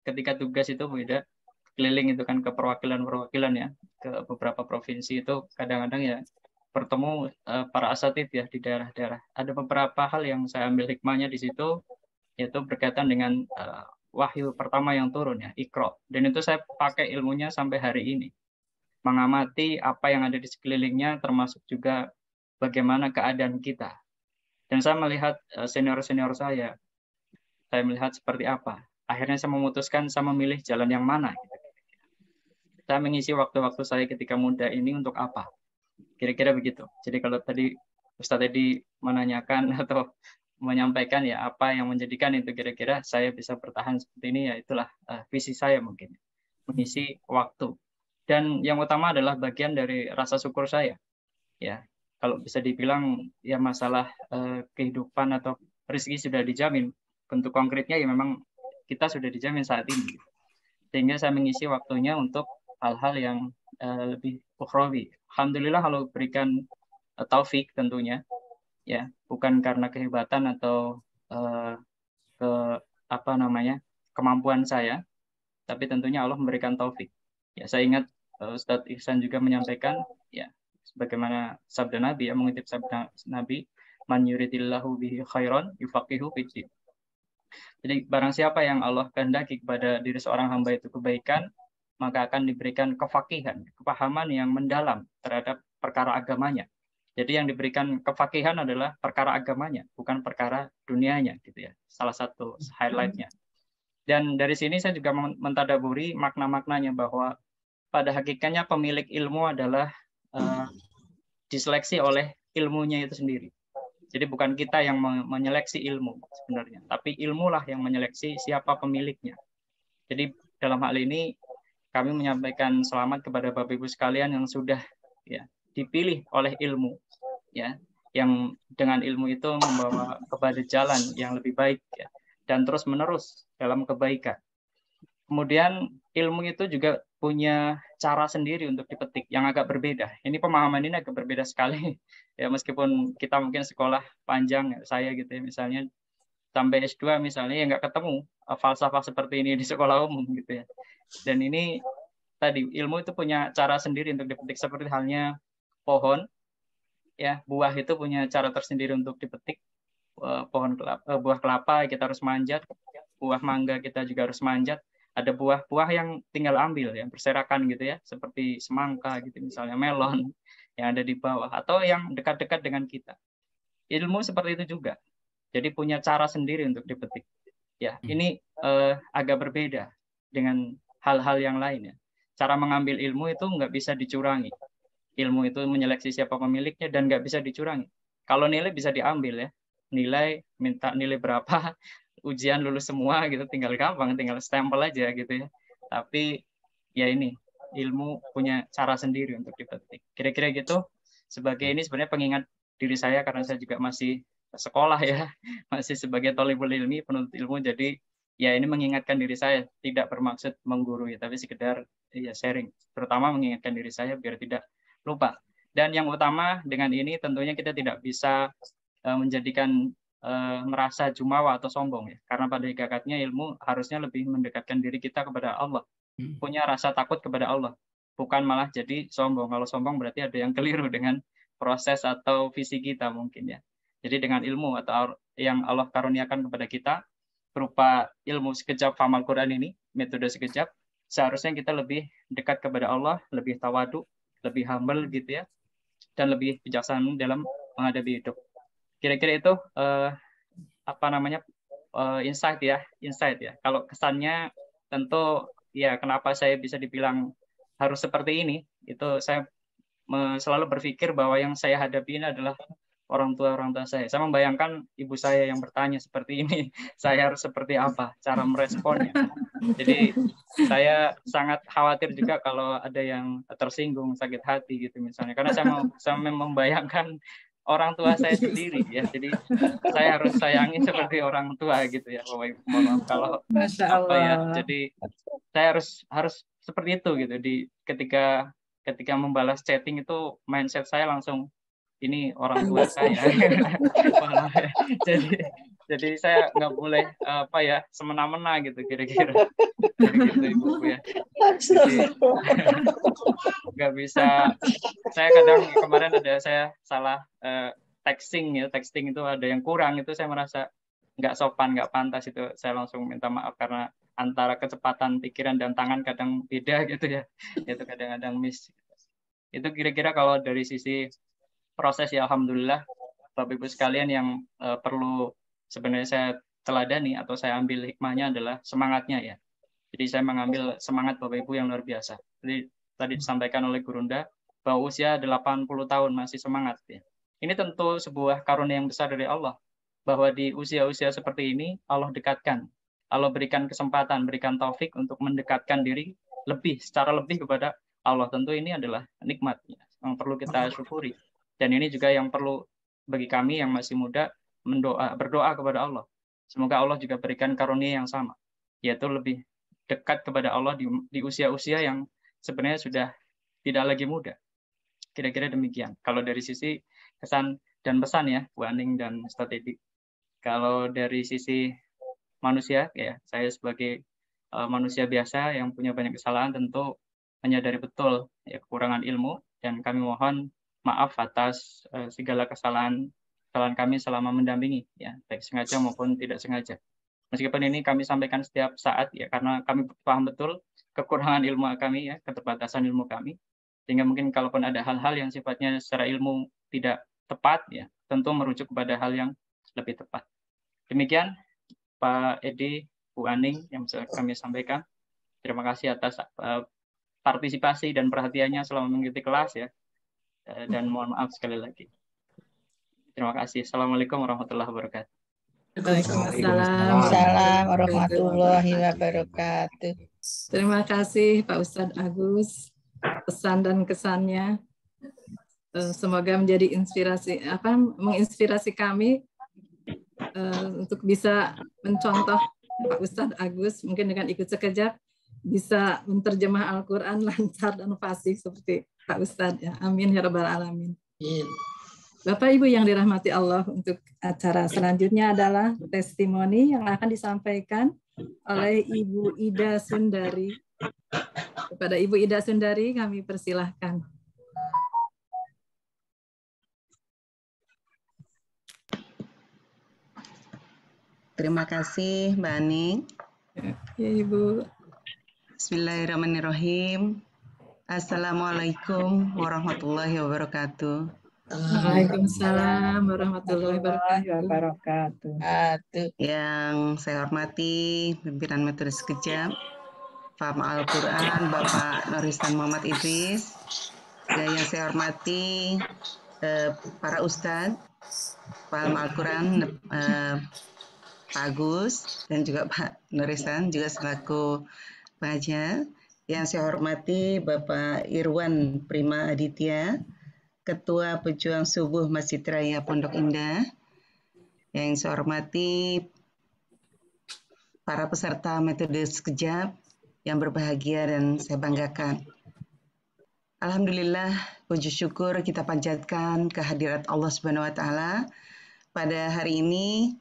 ketika tugas itu Bu Ida, keliling itu kan ke perwakilan-perwakilan ya, ke beberapa provinsi itu kadang-kadang ya bertemu para asatidz ya di daerah-daerah. Ada beberapa hal yang saya ambil hikmahnya di situ, yaitu berkaitan dengan wahyu pertama yang turun ya, Iqra. Dan itu saya pakai ilmunya sampai hari ini. Mengamati apa yang ada di sekelilingnya termasuk juga bagaimana keadaan kita. Dan saya melihat senior-senior saya melihat seperti apa. Akhirnya saya memutuskan saya memilih jalan yang mana. Saya mengisi waktu-waktu saya ketika muda ini untuk apa? Kira-kira begitu. Jadi kalau tadi Ustadz tadi menanyakan atau menyampaikan ya apa yang menjadikan itu kira-kira saya bisa bertahan seperti ini ya itulah visi saya mungkin mengisi waktu dan yang utama adalah bagian dari rasa syukur saya ya kalau bisa dibilang ya masalah kehidupan atau rezeki sudah dijamin bentuk konkretnya ya memang kita sudah dijamin saat ini sehingga saya mengisi waktunya untuk hal-hal yang lebih ukhrawi. Alhamdulillah kalau berikan taufik tentunya ya bukan karena kehebatan atau kemampuan saya tapi tentunya Allah memberikan taufik ya saya ingat Ustadz Ihsan juga menyampaikan ya sebagaimana sabda Nabi ya mengutip sabda Nabi man yuridillahu bihi khairan yufaqihu fiddin. Jadi barang siapa yang Allah kehendaki kepada diri seorang hamba itu kebaikan maka akan diberikan kefakihan kepahaman yang mendalam terhadap perkara agamanya. Jadi yang diberikan kefakihan adalah perkara agamanya, bukan perkara dunianya, gitu ya. Salah satu highlight-nya. Dan dari sini saya juga mentadaburi makna-maknanya bahwa pada hakikatnya pemilik ilmu adalah diseleksi oleh ilmunya itu sendiri. Jadi bukan kita yang menyeleksi ilmu sebenarnya, tapi ilmulah yang menyeleksi siapa pemiliknya. Jadi dalam hal ini kami menyampaikan selamat kepada Bapak Ibu sekalian yang sudah ya dipilih oleh ilmu ya yang dengan ilmu itu membawa kepada jalan yang lebih baik ya dan terus menerus dalam kebaikan. Kemudian ilmu itu juga punya cara sendiri untuk dipetik yang agak berbeda. Ini pemahaman ini agak berbeda sekali ya meskipun kita mungkin sekolah panjang saya gitu ya misalnya sampai S2 misalnya ya nggak ketemu falsafah seperti ini di sekolah umum gitu ya. Dan ini tadi ilmu itu punya cara sendiri untuk dipetik seperti halnya pohon ya buah itu punya cara tersendiri untuk dipetik pohon kelapa, buah kelapa kita harus manjat buah mangga kita juga harus manjat ada buah-buah yang tinggal ambil ya berserakan gitu ya seperti semangka gitu misalnya melon yang ada di bawah, atau yang dekat-dekat dengan kita. Ilmu seperti itu juga. Jadi punya cara sendiri untuk dipetik. Ya, ini agak berbeda dengan hal-hal yang lain ya. Cara mengambil ilmu itu nggak bisa dicurangi. Ilmu itu menyeleksi siapa pemiliknya dan nggak bisa dicurangi. Kalau nilai bisa diambil ya. Nilai, minta nilai berapa, ujian lulus semua gitu, tinggal gampang, tinggal stempel aja gitu ya. Tapi ya ini, ilmu punya cara sendiri untuk dipetik. Kira-kira gitu. Sebagai ini sebenarnya pengingat diri saya karena saya juga masih sekolah ya, masih sebagai thalibul ilmi, penuntut ilmu. Jadi ya ini mengingatkan diri saya, tidak bermaksud menggurui, tapi sekedar ya sharing, terutama mengingatkan diri saya biar tidak lupa. Dan yang utama dengan ini tentunya kita tidak bisa menjadikan merasa jumawa atau sombong ya, karena pada hakikatnya ilmu harusnya lebih mendekatkan diri kita kepada Allah, punya rasa takut kepada Allah, bukan malah jadi sombong. Kalau sombong berarti ada yang keliru dengan proses atau visi kita mungkin ya. Jadi dengan ilmu atau yang Allah karuniakan kepada kita berupa ilmu sekejap hamal Quran ini, metode sekejap, seharusnya kita lebih dekat kepada Allah, lebih tawadu, lebih humble gitu ya, dan lebih bijaksana dalam menghadapi hidup. Kira-kira itu insight ya. Kalau kesannya tentu ya kenapa saya bisa dibilang harus seperti ini, itu saya selalu berpikir bahwa yang saya hadapi ini adalah orang tua saya. Saya membayangkan ibu saya yang bertanya seperti ini, saya harus seperti apa cara meresponnya. Jadi saya sangat khawatir juga kalau ada yang tersinggung, sakit hati gitu misalnya, karena saya membayangkan orang tua saya sendiri ya. Jadi saya harus sayangi seperti orang tua gitu ya. Mohon maaf kalau Jadi saya harus seperti itu gitu. Ketika membalas chatting itu mindset saya langsung ini orang tua saya. jadi saya nggak boleh semena-mena gitu kira-kira. Gitu Ibu ya. Jadi nggak bisa. Saya kadang kemarin saya salah texting itu ada yang kurang, itu saya merasa nggak sopan, nggak pantas, itu saya langsung minta maaf karena antara kecepatan pikiran dan tangan kadang beda gitu ya. Itu kadang-kadang miss. Itu kira-kira kalau dari sisi proses ya, alhamdulillah Bapak Ibu sekalian yang perlu sebenarnya saya teladani atau saya ambil hikmahnya adalah semangatnya ya. Jadi saya mengambil semangat Bapak Ibu yang luar biasa. Jadi tadi disampaikan oleh Gurunda bahwa usia 80 tahun masih semangat ya. Ini tentu sebuah karunia yang besar dari Allah, bahwa di usia-usia seperti ini Allah dekatkan, Allah berikan kesempatan, berikan taufik untuk mendekatkan diri secara lebih kepada Allah. Tentu ini adalah nikmat yang perlu kita syukuri. Dan ini juga yang perlu bagi kami yang masih muda berdoa kepada Allah. Semoga Allah juga berikan karunia yang sama, yaitu lebih dekat kepada Allah di usia-usia yang sebenarnya sudah tidak lagi muda. Kira-kira demikian. Kalau dari sisi kesan dan pesan ya, Bu Aning dan Ustadz Edi. Kalau dari sisi manusia, ya saya sebagai manusia biasa yang punya banyak kesalahan tentu menyadari betul ya kekurangan ilmu, dan kami mohon maaf atas segala kesalahan kami selama mendampingi ya, baik sengaja maupun tidak sengaja. Meskipun ini kami sampaikan setiap saat ya, karena kami paham betul kekurangan ilmu kami ya, keterbatasan ilmu kami, sehingga mungkin kalaupun ada hal-hal yang sifatnya secara ilmu tidak tepat ya, tentu merujuk kepada hal yang lebih tepat. Demikian Pak Edi, Bu Aning yang bisa kami sampaikan. Terima kasih atas partisipasi dan perhatiannya selama mengikuti kelas ya. Dan mohon maaf sekali lagi. Terima kasih. Assalamualaikum warahmatullahi wabarakatuh. Waalaikumsalam warahmatullahi wabarakatuh. Terima kasih Pak Ustadz Agus, pesan dan kesannya. Semoga menjadi menginspirasi kami untuk bisa mencontoh Pak Ustadz Agus, mungkin dengan ikut sekejap bisa menerjemah Al-Quran lancar dan fasih seperti Pak Ustadz ya. Amin ya rabbal alamin. Bapak Ibu yang dirahmati Allah, untuk acara selanjutnya adalah testimoni yang akan disampaikan oleh Ibu Ida Sundari. Kepada Ibu Ida Sundari kami persilahkan. Terima kasih Mbak Aning. Ya Ibu. Bismillahirrahmanirrahim. Assalamualaikum warahmatullahi wabarakatuh. Waalaikumsalam warahmatullahi wabarakatuh. Yang saya hormati pimpinan metode sekejap, Paham Al-Quran, Bapak Nuristan Muhammad Idris, dan yang saya hormati para ustadz, Paham Al-Quran, Pak Agus, dan juga Pak Nuristan, juga selaku pengajar. Yang saya hormati Bapak Irwan Prima Aditya, Ketua Pejuang Subuh Masjid Raya Pondok Indah. Yang saya hormati para peserta metode sekejap yang berbahagia dan saya banggakan. Alhamdulillah, puji syukur kita panjatkan kehadirat Allah Subhanahu wa Ta'ala. Pada hari ini,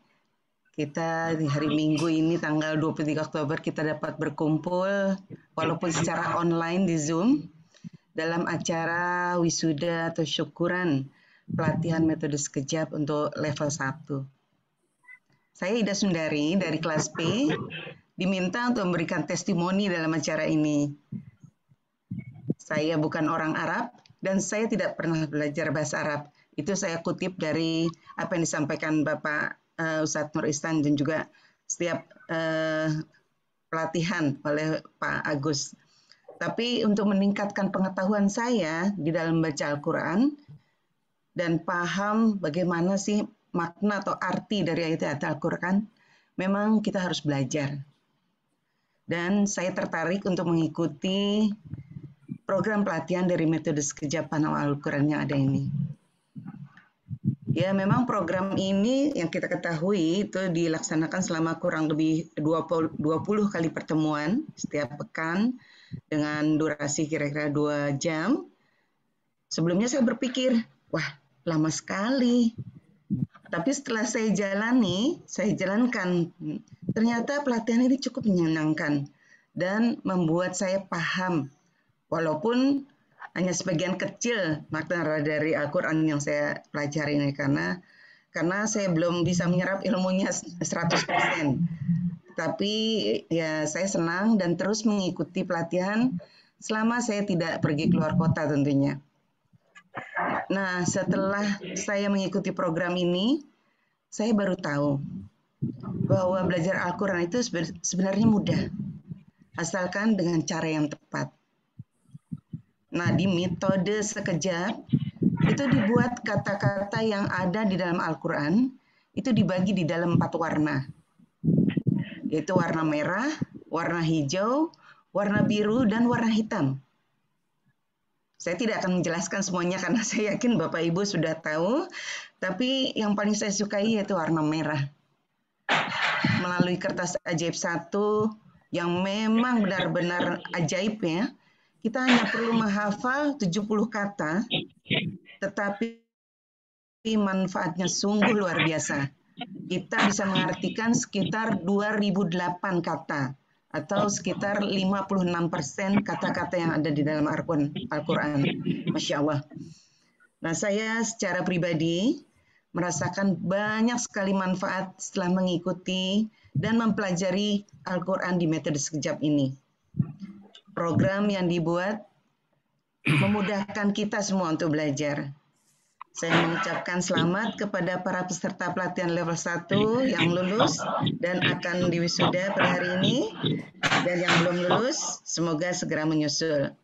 kita di hari Minggu ini tanggal 23 Oktober kita dapat berkumpul walaupun secara online di Zoom dalam acara wisuda atau syukuran pelatihan metode sekejap untuk level 1. Saya Ida Sundari dari kelas P diminta untuk memberikan testimoni dalam acara ini. Saya bukan orang Arab dan saya tidak pernah belajar bahasa Arab. Itu saya kutip dari apa yang disampaikan Bapak Ustadz Nur Ihsan dan juga setiap pelatihan oleh Pak Agus. Tapi untuk meningkatkan pengetahuan saya di dalam membaca Al-Quran dan paham bagaimana sih makna atau arti dari ayat-ayat Al-Quran, memang kita harus belajar. Dan saya tertarik untuk mengikuti program pelatihan dari metode sekejap paham Al-Quran yang ada ini. Ya, memang program ini yang kita ketahui itu dilaksanakan selama kurang lebih 20 kali pertemuan setiap pekan dengan durasi kira-kira 2 jam. Sebelumnya saya berpikir, wah lama sekali. Tapi setelah saya jalankan, ternyata pelatihan ini cukup menyenangkan dan membuat saya paham. Walaupun hanya sebagian kecil makna dari Al-Quran yang saya pelajari ini karena saya belum bisa menyerap ilmunya 100%. Tapi ya saya senang dan terus mengikuti pelatihan selama saya tidak pergi keluar kota tentunya. Nah, setelah saya mengikuti program ini, saya baru tahu bahwa belajar Al-Quran itu sebenarnya mudah, asalkan dengan cara yang tepat. Nah, di metode sekejap, itu dibuat kata-kata yang ada di dalam Al-Quran, itu dibagi di dalam 4 warna. Yaitu warna merah, warna hijau, warna biru, dan warna hitam. Saya tidak akan menjelaskan semuanya karena saya yakin Bapak Ibu sudah tahu, tapi yang paling saya sukai yaitu warna merah. Melalui kertas ajaib 1 yang memang benar-benar ajaib ya, kita hanya perlu menghafal 70 kata, tetapi manfaatnya sungguh luar biasa. Kita bisa mengartikan sekitar 2008 kata, atau sekitar 56% kata-kata yang ada di dalam Al-Quran. Masya Allah. Nah, saya secara pribadi merasakan banyak sekali manfaat setelah mengikuti dan mempelajari Al-Quran di metode sekejap ini. Program yang dibuat memudahkan kita semua untuk belajar. Saya mengucapkan selamat kepada para peserta pelatihan level 1 yang lulus dan akan diwisuda pada hari ini. Dan yang belum lulus, semoga segera menyusul.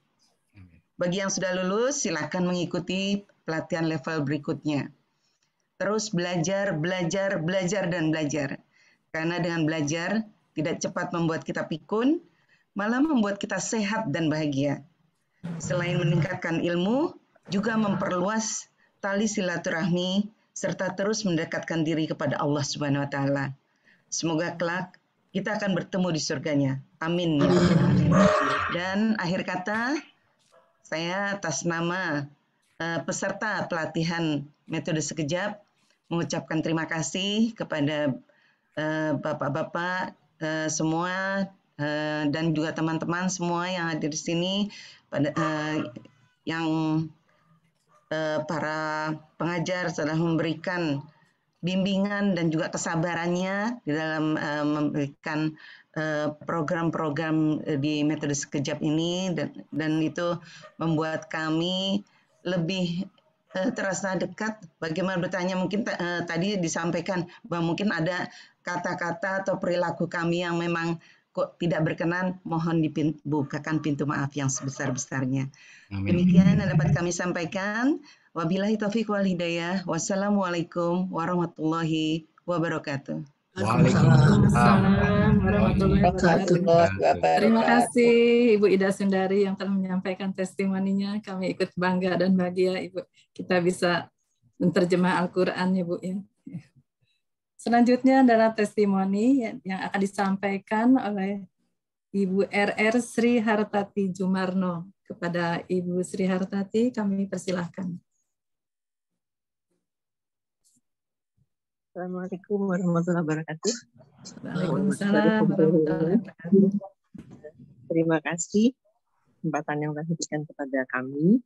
Bagi yang sudah lulus, silakan mengikuti pelatihan level berikutnya. Terus belajar, dan belajar. Karena dengan belajar, tidak cepat membuat kita pikun, malah membuat kita sehat dan bahagia. Selain meningkatkan ilmu, juga memperluas tali silaturahmi, serta terus mendekatkan diri kepada Allah Subhanahu wa Ta'ala. Semoga kelak kita akan bertemu di surganya. Amin. Dan akhir kata, saya atas nama peserta pelatihan metode sekejap mengucapkan terima kasih kepada bapak-bapak semua dan juga teman-teman semua yang hadir di sini, yang para pengajar telah memberikan bimbingan dan juga kesabarannya di dalam memberikan program-program di metode sekejap ini, dan itu membuat kami lebih terasa dekat. Bagaimana bertanya, mungkin tadi disampaikan bahwa mungkin ada kata-kata atau perilaku kami yang memang kok tidak berkenan, mohon dibukakan pintu maaf yang sebesar-besarnya. Demikian yang dapat kami sampaikan. Wabillahi taufiq wal hidayah. Wassalamualaikum warahmatullahi wabarakatuh. Waalaikumsalam warahmatullahi wabarakatuh. Terima wabarakatuh. kasih Ibu Ida Sundari yang telah menyampaikan testimoninya. Kami ikut bangga dan bahagia Ibu kita bisa menerjemah Al-Quran ya Bu ya. Selanjutnya adalah testimoni yang akan disampaikan oleh Ibu RR Sri Hartati Jumarno. Kepada Ibu Sri Hartati kami persilahkan. Assalamualaikum warahmatullahi wabarakatuh. Waalaikumsalam warahmatullahi wabarakatuh. Terima kasih kesempatan yang telah diberikan kepada kami.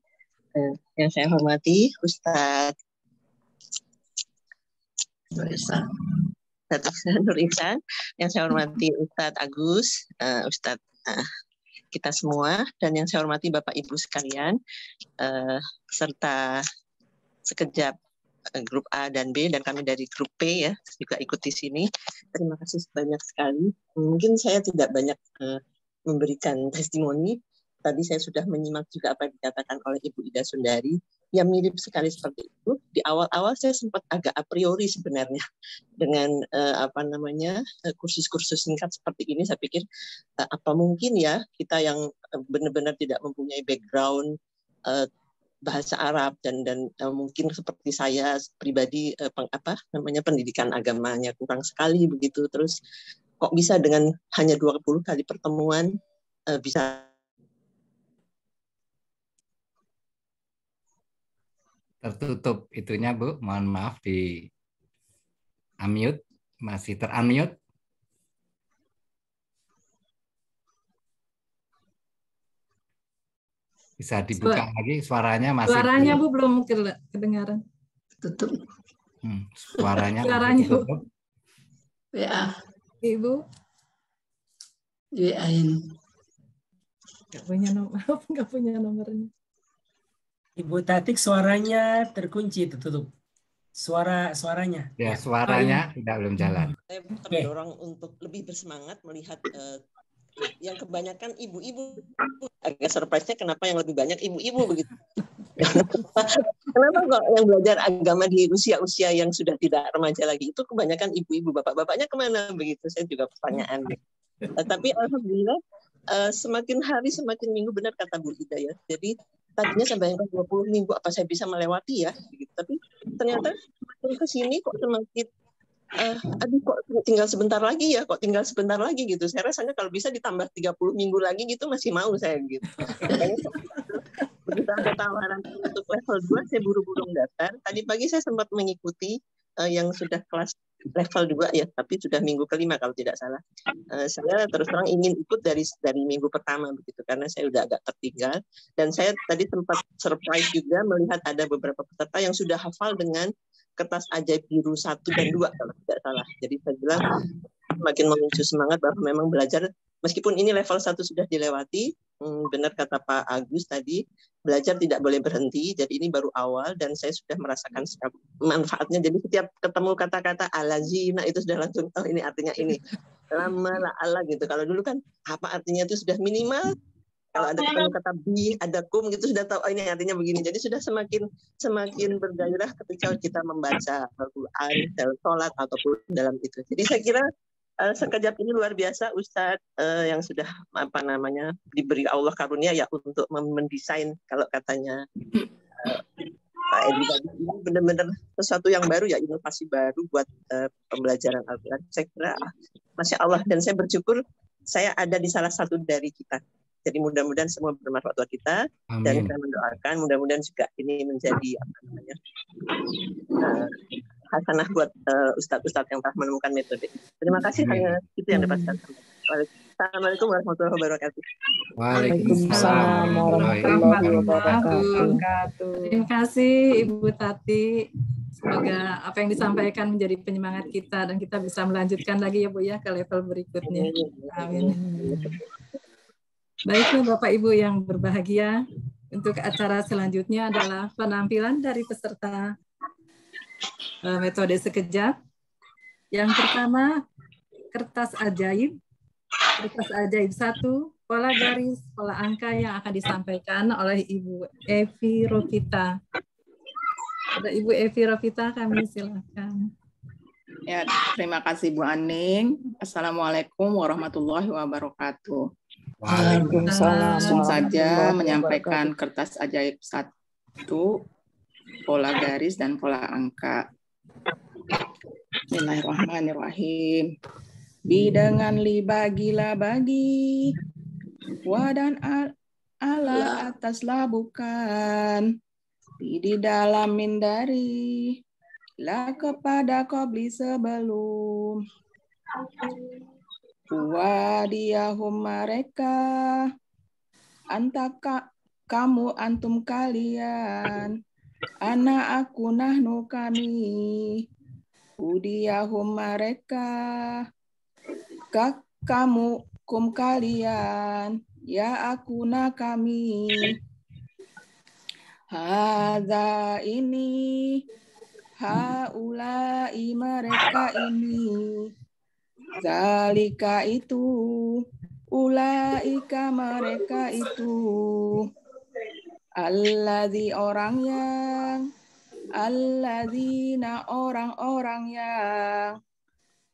Yang saya hormati Ustadz Nur Ihsan, yang saya hormati Ustadz Agus, Ustadz kita semua, dan yang saya hormati Bapak Ibu sekalian, serta sekejap grup A dan B, dan kami dari grup P ya juga ikut di sini. Terima kasih banyak sekali. Mungkin saya tidak banyak memberikan testimoni. Tadi saya sudah menyimak juga apa yang dikatakan oleh Ibu Ida Sundari. Ya mirip sekali seperti itu. Di awal-awal saya sempat agak a priori sebenarnya dengan kursus-kursus singkat seperti ini. Saya pikir apa mungkin ya kita yang benar-benar tidak mempunyai background bahasa Arab dan mungkin seperti saya pribadi pendidikan agamanya kurang sekali begitu, terus kok bisa dengan hanya 20 kali pertemuan bisa tertutup itunya Bu, mohon maaf di unmute, masih ter-unmute. Bisa dibuka lagi suaranya masih. Suaranya Bu belum kedengaran. Tutup. Suaranya tutup. WA. Ibu. WA-in. Nggak punya nomornya. Ibu Tatik suaranya terkunci, tertutup. Suaranya. Ya, suaranya tidak belum jalan. Saya terdorong untuk lebih bersemangat melihat yang kebanyakan ibu-ibu. Agak surprise-nya kenapa yang lebih banyak ibu-ibu begitu. Kenapa kok yang belajar agama di usia-usia yang sudah tidak remaja lagi itu kebanyakan ibu-ibu, bapak-bapaknya kemana begitu? Saya juga pertanyaan. Tapi alhamdulillah semakin hari semakin minggu, benar kata Bu Ida ya. Jadi tadinya saya bayangkan 20 minggu apa saya bisa melewati ya, gitu. Tapi ternyata semakin ke sini kok semakin kok tinggal sebentar lagi gitu. Saya rasanya kalau bisa ditambah 30 minggu lagi gitu masih mau saya gitu. Begitu ada tawaran untuk level 2 saya buru-buru mendaftar. Tadi pagi saya sempat mengikuti yang sudah kelas level 2 ya, tapi sudah minggu kelima kalau tidak salah. Saya terus terang ingin ikut dari minggu pertama begitu, karena saya udah agak tertinggal. Dan saya tadi sempat surprise juga melihat ada beberapa peserta yang sudah hafal dengan kertas ajaib biru 1 dan 2 kalau tidak salah. Jadi saya bilang semakin memicu semangat bahwa memang belajar, meskipun ini level 1 sudah dilewati, benar kata Pak Agus tadi, belajar tidak boleh berhenti, jadi ini baru awal dan saya sudah merasakan manfaatnya. Jadi setiap ketemu kata-kata alazina itu sudah langsung, oh ini artinya ini. Lama la ala gitu. Kalau dulu kan apa artinya itu sudah minimal. Kalau ada ketemu kata bi, ada kum gitu sudah tahu, oh ini artinya begini. Jadi sudah semakin bergairah ketika kita membaca Al-Quran dalam sholat ataupun dalam itu. Jadi saya kira sekejap ini luar biasa Ustadz yang sudah diberi Allah karunia ya untuk mendesain, kalau katanya Pak Edi tadi, ini benar-benar sesuatu yang baru ya, inovasi baru buat pembelajaran Al-Quran. Saya kira Masya Allah, dan saya bersyukur saya ada di salah satu dari kita. Jadi mudah-mudahan semua bermanfaat buat kita. Amin. Dan saya mendoakan mudah-mudahan juga ini menjadi hasanah buat ustadz-ustadz yang telah menemukan metode. Terima kasih, hanya itu yang dapat saya sampaikan. Assalamualaikum warahmatullahi wabarakatuh. Waalaikumsalam warahmatullahi wabarakatuh. Terima kasih Ibu Tati. Semoga apa yang disampaikan menjadi penyemangat kita dan kita bisa melanjutkan lagi ya Bu ya ke level berikutnya. Amin. Baiklah Bapak Ibu yang berbahagia, untuk acara selanjutnya adalah penampilan dari peserta metode sekejap. Yang pertama, kertas ajaib. Kertas ajaib 1, pola garis, pola angka yang akan disampaikan oleh Ibu Evi Rovita. Ada Ibu Evi Rovita, kami silakan. Ya, terima kasih Bu Aning. Assalamualaikum warahmatullahi wabarakatuh. Waalaikumsalam. Langsung saja menyampaikan kertas ajaib 1, pola garis dan pola angka. Bismillahirrahmanirrahim. Bidangan li bagilah bagi, wadan ala atas lah bukan, di dalam dari lah kepada qabli sebelum. Wadiyahum mereka, antaka kamu antum kalian, anak aku nahnu kami. Udiyahum mereka, kamu kum kalian, ya aku na kami. Hadza ini, haulai mereka ini. Zalika itu, ulaika mereka itu. Alladzi orang yang, alladzina orang-orang yang,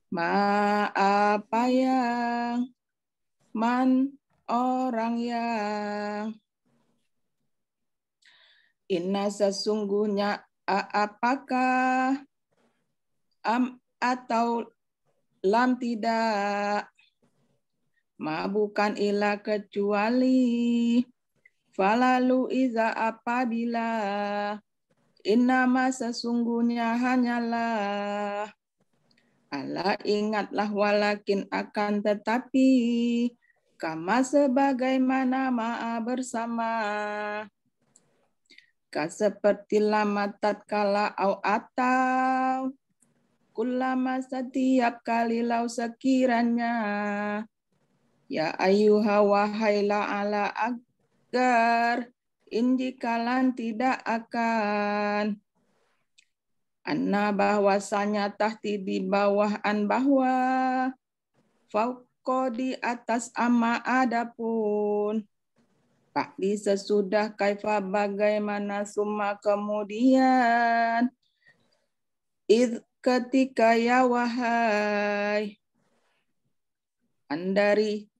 ma apa yang, man orang yang. Inna sesungguhnya apakah, atau lam tidak, ma bukan ilah kecuali, falalu iza apabila, innama sesungguhnya hanyalah, ala ingatlah walakin akan tetapi, kama sebagaimana ma'a bersama, seperti lama tatkala au atau, kullama setiap kali lau sekiranya, ya ayuha wahailah ala agar, indikalan tidak akan, anna bahwasanya tahti di bawah an bahwa, fauqo di atas amma adapun, Pakdi sesudah kaifa bagaimana summa kemudian, ketika ya wahai, andari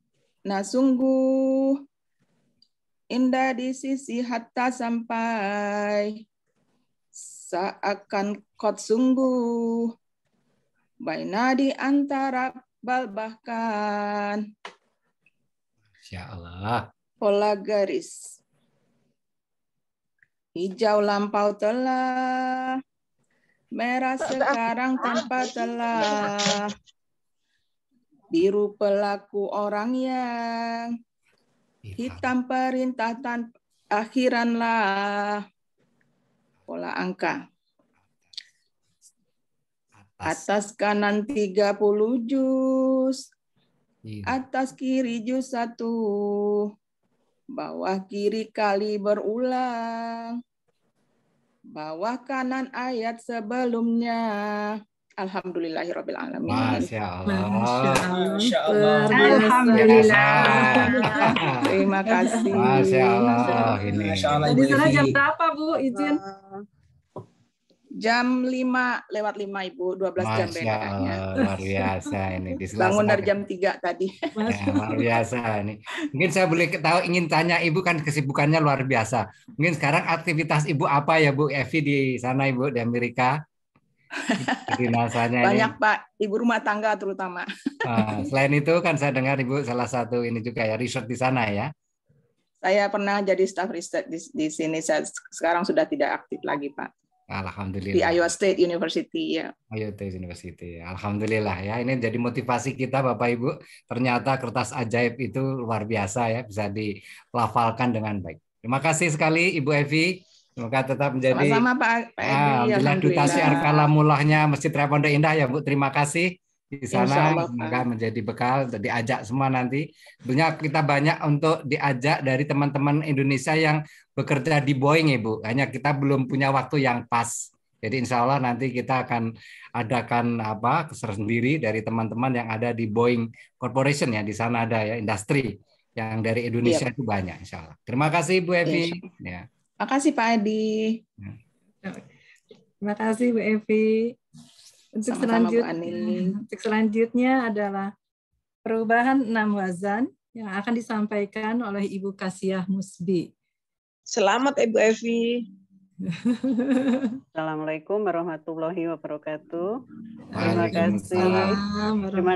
nasungguh, indah di sisi hatta sampai, seakan kot sungguh, baina di antara bal bahkan, Insya Allah. Pola garis. Hijau lampau telah, merah sekarang tanpa telah, biru pelaku orang yang, hitam perintah tanpa akhiranlah. Pola angka. Atas kanan 30 juz, atas kiri juz 1, bawah kiri kali berulang, bawah kanan ayat sebelumnya. Alhamdulillahirabbil alamin. Masya Allah. Masya Allah. Alhamdulillah. Terima kasih. Masya Allah. Ini. Masya Allah, Di Ibu sana Evi. jam berapa Bu? Izin. Jam 5:05 Ibu, 12 jam Masya bedanya. Allah, luar biasa ini. Di Bangun dari jam 3 tadi. Ya, luar biasa ini. Mungkin saya boleh tahu, ingin tanya Ibu, kan kesibukannya luar biasa. Mungkin sekarang aktivitas Ibu apa ya Bu Evi di sana Ibu, di Amerika? Dinasanya Banyak ini. Pak, ibu rumah tangga terutama. Selain itu kan saya dengar Ibu salah satu ini juga ya, riset di sana ya. Saya pernah jadi staf riset di sini. Saya sekarang sudah tidak aktif lagi Pak. Alhamdulillah. Di Iowa State University ya. Iowa State University. Alhamdulillah ya. Ini jadi motivasi kita Bapak Ibu. Ternyata kertas ajaib itu luar biasa ya, bisa dilafalkan dengan baik. Terima kasih sekali Ibu Evi. Semoga tetap menjadi Sama-sama Pak Edi. alhamdulillah duta syiar kalamulahnya Masjid Raya Pondok Indah ya Bu. Terima kasih di sana. Insyaallah, Semoga Pak. menjadi bekal dan diajak semua nanti. Tentunya kita banyak untuk diajak dari teman-teman Indonesia yang bekerja di Boeing Ibu. Hanya kita belum punya waktu yang pas. Jadi insya Allah nanti kita akan adakan sendiri dari teman-teman yang ada di Boeing Corporation ya. Di sana ada ya industri yang dari Indonesia itu banyak insya Allah. Terima kasih Bu Evi. Ya. Terima kasih Pak Edi. Terima kasih Bu Evi. Untuk selanjutnya adalah perubahan 6 wazan yang akan disampaikan oleh Ibu Kasiah Musbi. Selamat Ibu Evi. Assalamualaikum warahmatullahi wabarakatuh. Terima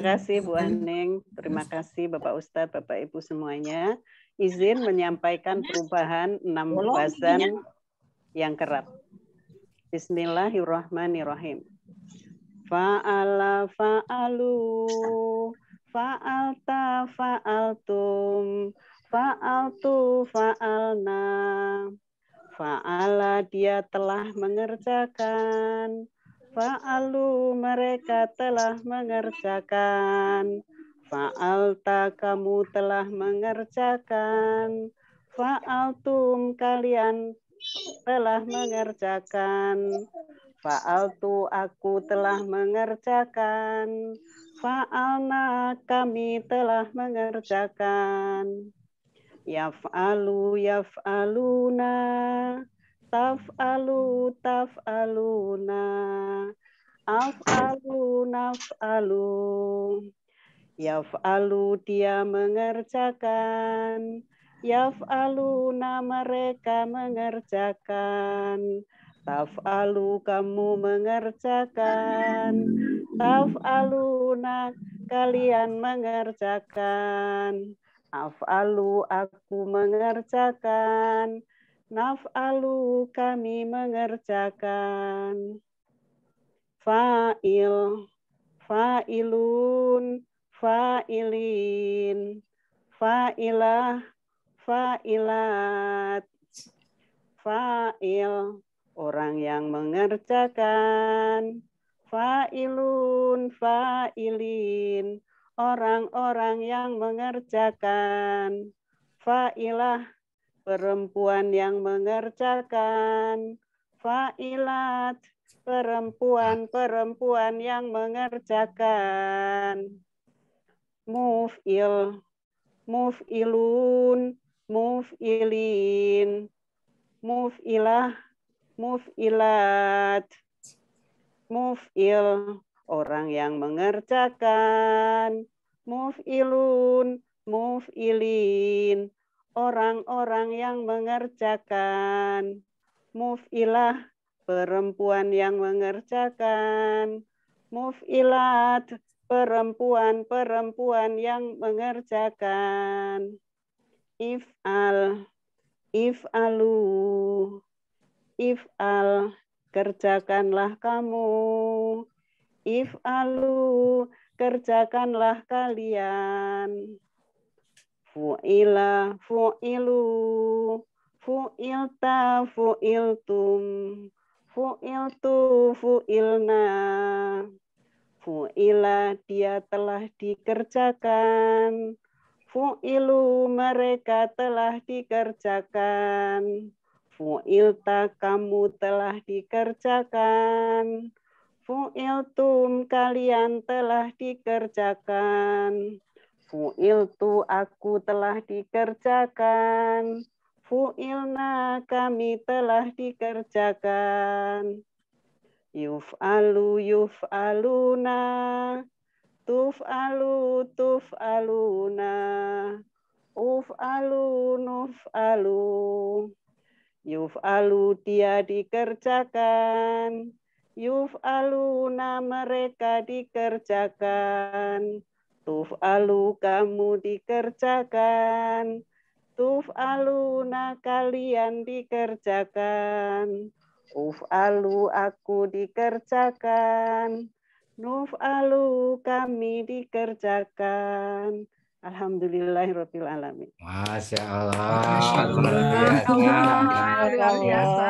kasih Bu Aning, terima kasih Bapak Ustadz, Bapak Ibu semuanya. Izin menyampaikan perubahan 6 wazan yang kerap. Bismillahirrahmanirrahim. Fa'ala fa'alu, fa'alta fa'altum, fa'altu fa'alna. Fa'ala dia telah mengerjakan, fa'alu mereka telah mengerjakan, fa'alta kamu telah mengerjakan, fa'altum kalian telah mengerjakan, fa'altu aku telah mengerjakan, fa'alna kami telah mengerjakan. Yaf'alu yaf'aluna, taf'alu taf'aluna, af'alu naf'alu. Yaf'alu dia mengerjakan, yaf'aluna mereka mengerjakan, taf'alu kamu mengerjakan, taf'aluna kalian mengerjakan. Af'alu aku mengerjakan, naf'alu kami mengerjakan. Fa'il, fa'ilun, fa'ilin, fa'ilah, fa'ilat. Fa'il, orang yang mengerjakan. Fa'ilun, fa'ilin, orang-orang yang mengerjakan. Fa'ilah, perempuan yang mengerjakan. Fa'ilat, perempuan-perempuan yang mengerjakan. Muf'il, muf'ilun, muf'ilin, muf'ilah, muf'ilat. Muf'il, orang yang mengerjakan. Muf'ilun, muf'ilin, orang-orang yang mengerjakan. Muf'ilah, perempuan yang mengerjakan. Muf'ilat, perempuan-perempuan yang mengerjakan. If'al, if'alu, if'al, kerjakanlah kamu. If'alu, kerjakanlah kalian. Fu'ila, fu'ilu, fu'ilta, fu'iltum, fu'iltu, fu'ilna. Fu'ila, dia telah dikerjakan. Fu'ilu, mereka telah dikerjakan. Fu'ilta, kamu telah dikerjakan. Fu'iltum, kalian telah dikerjakan. Fu'iltu, aku telah dikerjakan. Fu'ilna, kami telah dikerjakan. Yuf'alu, yuf'aluna, tuf'alu, tuf'aluna, uf'alu, nuf'alu. Yuf'alu, dia dikerjakan. Yuf'aluna, mereka dikerjakan. Tuf'alu, kamu dikerjakan. Tuf'aluna, kalian dikerjakan. Uf'alu, aku dikerjakan. Nuf'alu, kami dikerjakan. Alhamdulillahirabbil alamin. Masya Allah, luar biasa.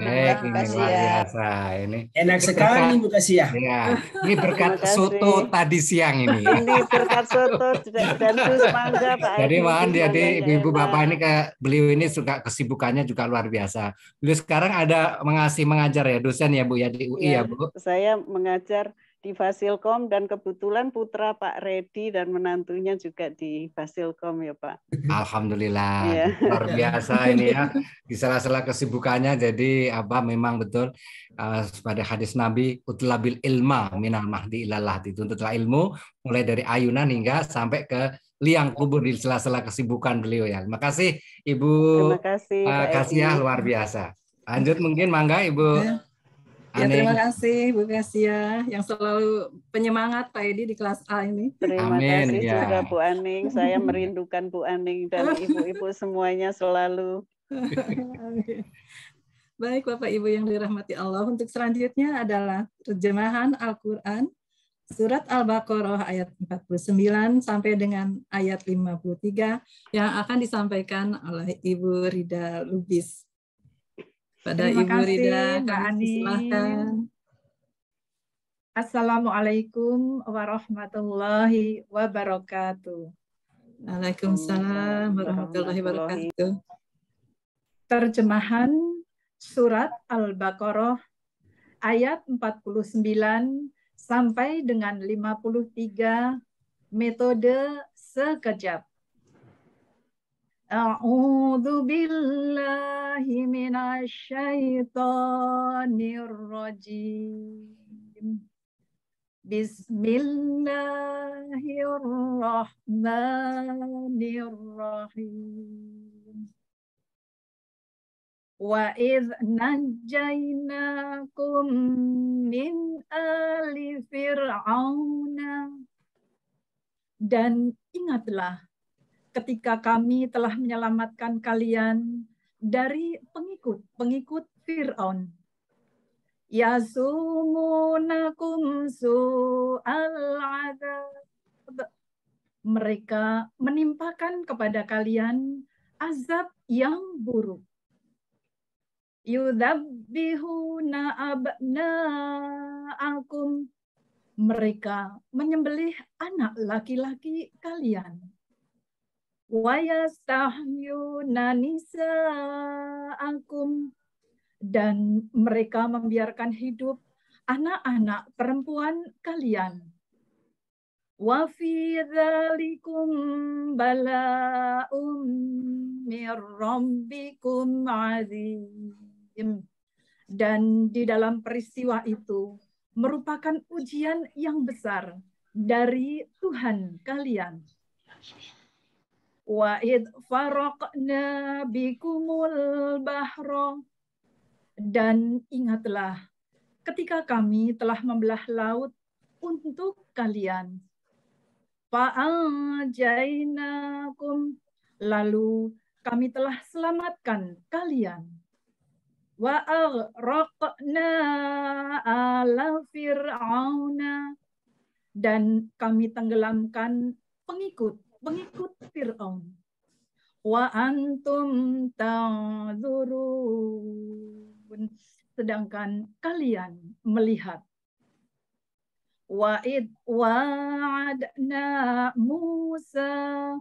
Baik, ini luar biasa. Ini enak sekali Bu Kasia. Ya, ini berkat soto tadi siang ini. Ini berkat soto dan jus mangga Pak. Jadi mohon jadi ibu bapak ini beliau ini suka kesibukannya juga luar biasa. Beliau sekarang ada mengajar ya, dosen ya Bu ya di UI ya Bu. Saya mengajar di Fasilkom dan kebetulan putra Pak Redi dan menantunya juga di Fasilkom ya Pak. Alhamdulillah, luar biasa ini ya. Di sela-sela kesibukannya jadi memang betul pada hadis Nabi utlabil ilma minal mahdi ilallah, dituntutlah ilmu mulai dari ayunan hingga sampai ke liang kubur di sela-sela kesibukan beliau ya. Terima kasih Ibu. Terima kasih Pak Kasia, luar biasa. Lanjut mungkin mangga Ibu. Ya, terima kasih Bu Kasia yang selalu penyemangat Pak Edi di kelas A ini. Terima kasih juga Bu Aning. Saya merindukan Bu Aning dan ibu-ibu semuanya selalu. Baik Bapak Ibu yang dirahmati Allah, untuk selanjutnya adalah terjemahan Al-Quran Surat Al-Baqarah ayat 49 sampai dengan ayat 53 yang akan disampaikan oleh Ibu Rida Lubis. Pada Terima Ibu kasih, Rida, Mbak kami Ani. silakan. Assalamualaikum warahmatullahi wabarakatuh. Waalaikumsalam warahmatullahi wabarakatuh. Terjemahan Surat Al-Baqarah ayat 49 sampai dengan 53, metode sekejap. A'udzu billahi minasy syaithanir rajim. Bismillahirrahmanirrahim. Wa idz najjaynakum min ali fir'auna, dan ingatlah ketika kami telah menyelamatkan kalian dari pengikut Fir'aun. Yasumunakum su'al adzab. Mereka menimpakan kepada kalian azab yang buruk. Yudzabbihuna abna'akum. Mereka menyembelih anak laki-laki kalian. Wa yastahyuna nisa'akum, dan mereka membiarkan hidup anak-anak perempuan kalian. Wa fi dzalikum bala'um mir rabbikum azim, dan di dalam peristiwa itu merupakan ujian yang besar dari Tuhan kalian. Wa id faraqna bikumul bahra, dan ingatlah ketika kami telah membelah laut untuk kalian. Fa'anjainakum, lalu kami telah selamatkan kalian. Wa aghraqna ala fir'auna, dan kami tenggelamkan pengikut Fir'aun. Wa antum ta'dzurun, sedangkan kalian melihat. Wa id wa'adna Musa,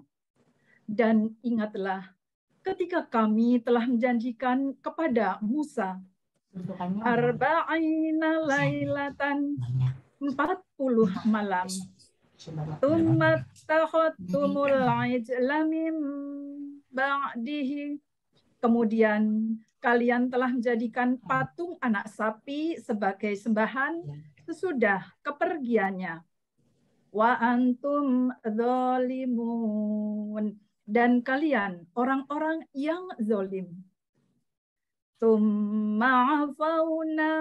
dan ingatlah ketika kami telah menjanjikan kepada Musa arba'ina lailatan, 40 malam. Tsumma takhadtumul ijla min ba'dihi, kemudian kalian telah menjadikan patung anak sapi sebagai sembahan sesudah kepergiannya. Wa antum dzalimun, dan kalian orang-orang yang zalim. Tsumma afauna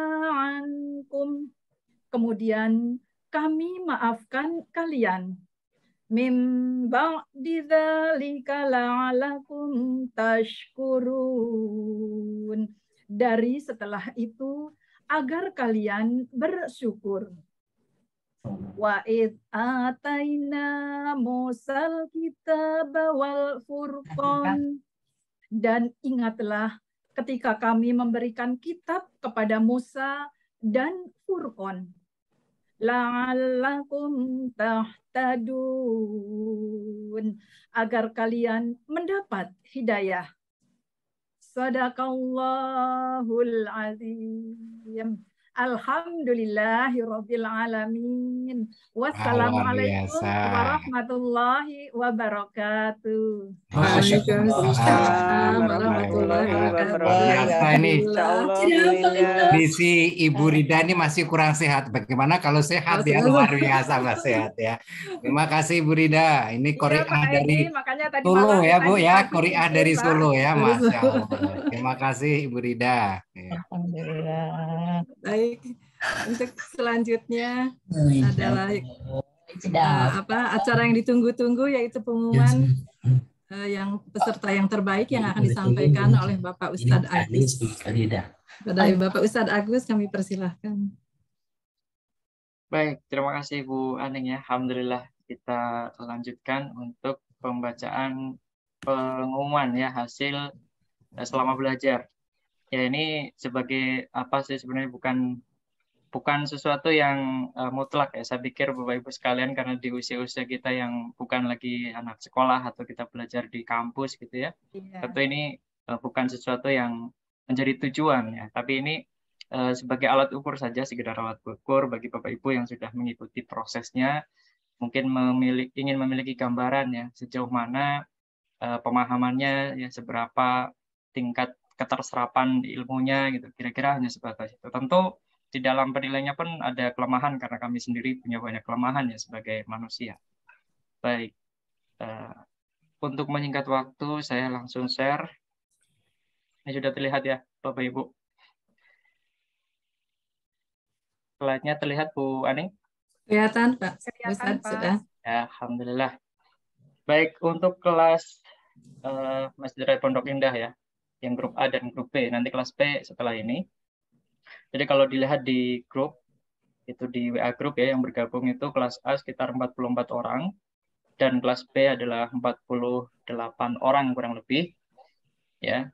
ankum, kemudian kami maafkan kalian. Mim ba'di dzalika la'alakum tashkurun, dari setelah itu agar kalian bersyukur. Wa id ataina Musal kitab wal furqan. Dan ingatlah ketika kami memberikan kitab kepada Musa dan Furqan. La'allakum tahtadun, agar kalian mendapat hidayah. Sadaqallahul azim. Alhamdulillahirabbil alamin. Wassalamualaikum warahmatullahi wabarakatuh. Waalaikumsalam warahmatullahi wabarakatuh. Ini Insyaallah. Disi Ibu Rida ini masih kurang sehat. Bagaimana kalau sehat ya? Luar biasa Mbak sehat ya. Terima kasih Ibu Rida. Ini Qori'ah dari Solo ya Bu ya. Qori'ah dari Solo ya, Masya Allah. Terima kasih Ibu Rida. Alhamdulillah. Baik, untuk selanjutnya adalah acara yang ditunggu-tunggu, yaitu pengumuman yang peserta yang terbaik yang akan disampaikan oleh Bapak Ustadz Agus. Pada Bapak Ustadz Agus kami persilahkan. Baik, terima kasih Bu Aning ya. Alhamdulillah kita lanjutkan untuk pembacaan pengumuman ya hasil selama belajar. Ya ini sebagai apa sih sebenarnya bukan sesuatu yang mutlak ya. Saya pikir Bapak Ibu sekalian karena di usia-usia kita yang bukan lagi anak sekolah atau kita belajar di kampus gitu ya. Tentu ini bukan sesuatu yang menjadi tujuan ya. Tapi ini sebagai alat ukur saja, sekedar alat ukur bagi Bapak Ibu yang sudah mengikuti prosesnya, mungkin ingin memiliki gambaran ya sejauh mana pemahamannya ya, seberapa tingkat keterserapan ilmunya gitu, kira-kira hanya sebatas itu. Tentu di dalam penilaiannya pun ada kelemahan karena kami sendiri punya banyak kelemahan ya sebagai manusia. Baik, untuk menyingkat waktu saya langsung share. Ini sudah terlihat ya Bapak Ibu. Slide-nya terlihat Bu Aning? Kelihatan Pak. Kelihatan Pak. Sudah. Ya, alhamdulillah. Baik, untuk kelas Masjid Raya Pondok Indah ya, yang grup A dan grup B, nanti kelas B setelah ini. Jadi kalau dilihat di grup, itu di WA grup ya, yang bergabung itu kelas A sekitar 44 orang, dan kelas B adalah 48 orang kurang lebih. Ya,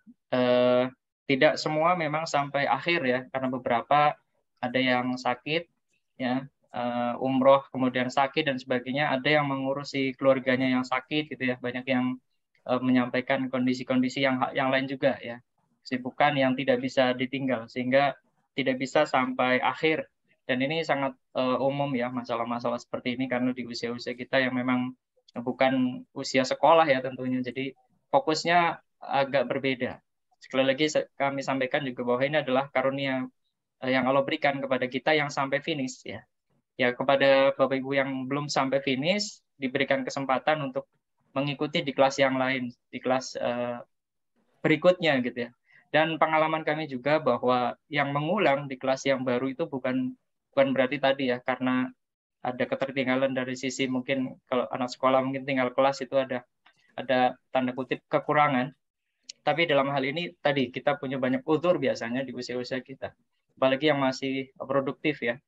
tidak semua memang sampai akhir ya, karena beberapa ada yang sakit, ya, umroh kemudian sakit dan sebagainya, ada yang mengurusi keluarganya yang sakit gitu ya, banyak yang menyampaikan kondisi-kondisi yang lain juga ya, kesibukan yang tidak bisa ditinggal sehingga tidak bisa sampai akhir. Dan ini sangat umum ya masalah-masalah seperti ini karena di usia-usia kita yang memang bukan usia sekolah ya tentunya, jadi fokusnya agak berbeda. Sekali lagi kami sampaikan juga bahwa ini adalah karunia yang Allah berikan kepada kita yang sampai finish ya. Ya, kepada Bapak Ibu yang belum sampai finish diberikan kesempatan untuk mengikuti di kelas yang lain, di kelas berikutnya gitu ya. Dan pengalaman kami juga bahwa yang mengulang di kelas yang baru itu bukan berarti tadi ya, karena ada ketertinggalan dari sisi mungkin kalau anak sekolah mungkin tinggal kelas itu ada tanda kutip kekurangan. Tapi dalam hal ini tadi kita punya banyak uzur biasanya di usia-usia kita, apalagi yang masih produktif ya.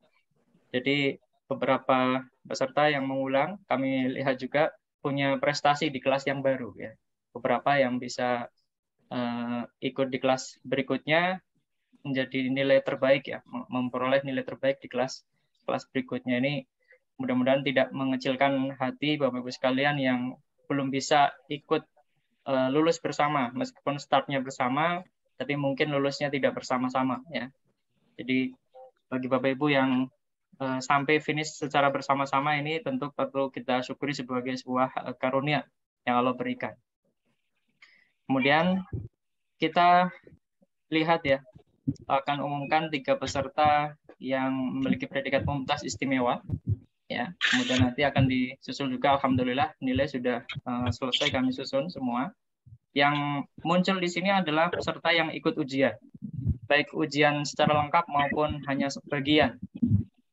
Jadi beberapa peserta yang mengulang kami lihat juga punya prestasi di kelas yang baru ya. Beberapa yang bisa ikut di kelas berikutnya menjadi nilai terbaik ya, memperoleh nilai terbaik di kelas berikutnya. Ini mudah-mudahan tidak mengecilkan hati Bapak Ibu sekalian yang belum bisa ikut lulus bersama, meskipun startnya bersama, tapi mungkin lulusnya tidak bersama-sama ya. Jadi bagi Bapak Ibu yang sampai finish secara bersama-sama ini tentu perlu kita syukuri sebagai sebuah karunia yang Allah berikan. Kemudian kita lihat ya, akan umumkan 3 peserta yang memiliki predikat mumtaz istimewa ya. Kemudian nanti akan disusul juga, alhamdulillah nilai sudah selesai kami susun semua. Yang muncul di sini adalah peserta yang ikut ujian, baik ujian secara lengkap maupun hanya sebagian.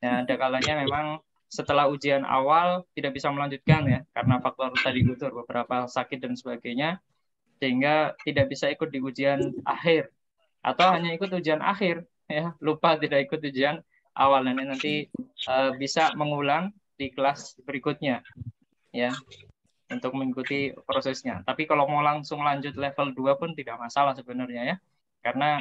Ya, ada kalanya memang setelah ujian awal tidak bisa melanjutkan ya, karena faktor tadi uzur, beberapa sakit dan sebagainya, sehingga tidak bisa ikut di ujian akhir, atau hanya ikut ujian akhir ya, lupa tidak ikut ujian awal, dan nanti bisa mengulang di kelas berikutnya ya untuk mengikuti prosesnya. Tapi kalau mau langsung lanjut level 2 pun tidak masalah sebenarnya ya, karena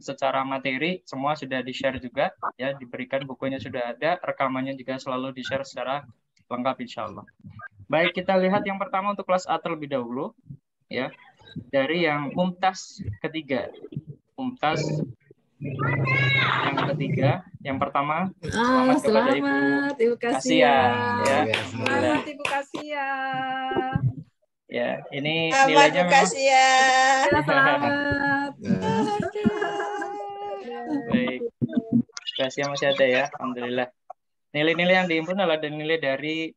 secara materi semua sudah di-share juga ya, diberikan bukunya sudah ada, rekamannya juga selalu di-share secara lengkap insya Allah. Baik, kita lihat yang pertama untuk kelas A terlebih dahulu ya, dari yang mumtaz ketiga. Mumtaz yang ketiga, yang pertama, selamat kepada Ibu Kasia ya. Selamat Ibu Kasia. Ya, ini selamat nilainya Bu Kasia. Selamat. Baik, Kasia masih ada ya, alhamdulillah. Nilai-nilai yang dihimpun adalah nilai dari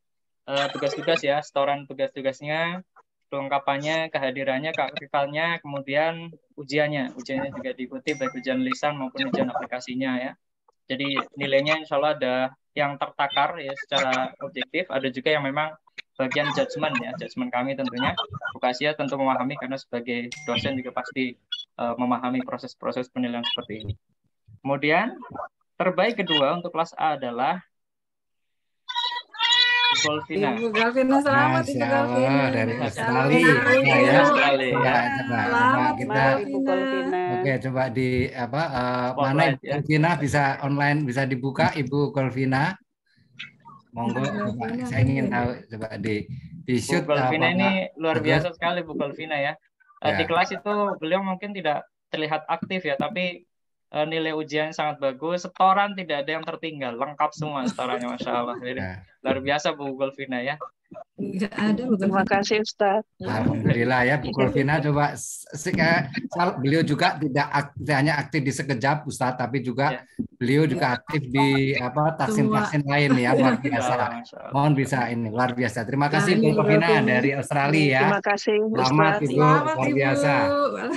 tugas-tugas ya, setoran tugas-tugasnya, kelengkapannya, kehadirannya, keaktifalnya, kemudian ujiannya. Ujiannya juga diikuti baik ujian lisan maupun ujian aplikasinya ya. Jadi nilainya insya Allah ada yang tertakar ya secara objektif, ada juga yang memang bagian judgement ya, judgement kami tentunya. Bu Kasia tentu memahami karena sebagai dosen juga pasti memahami proses-proses penilaian seperti ini. Kemudian terbaik kedua untuk kelas A adalah Golfina. Ibu Golfina, selamat Ibu Golfina. Dari Australia. Selamat kita. Ibu Golfina. Oke, coba di apa mana Ibu Golfina bisa online, bisa dibuka Ibu Golfina. Monggo, coba saya ingin tahu, coba di shoot. Bu Golfina ini luar biasa sekali Bu Golfina ya. Di kelas itu beliau mungkin tidak terlihat aktif ya, tapi nilai ujian sangat bagus, setoran tidak ada yang tertinggal, lengkap semua setorannya, Masya Allah. Jadi, luar biasa Bu Golfina ya. Tidak ada. Terima kasih Ustaz. Alhamdulillah ya Bu Golfina, coba beliau juga tidak hanya aktif di sekejap Ustaz, tapi juga beliau juga aktif di apa taksin-taksin lain ya, luar biasa. Mohon bisa ini luar biasa. Terima kasih Bu Golfina dari Australia ya. Terima kasih Ustaz. Selamat Ibu, luar biasa.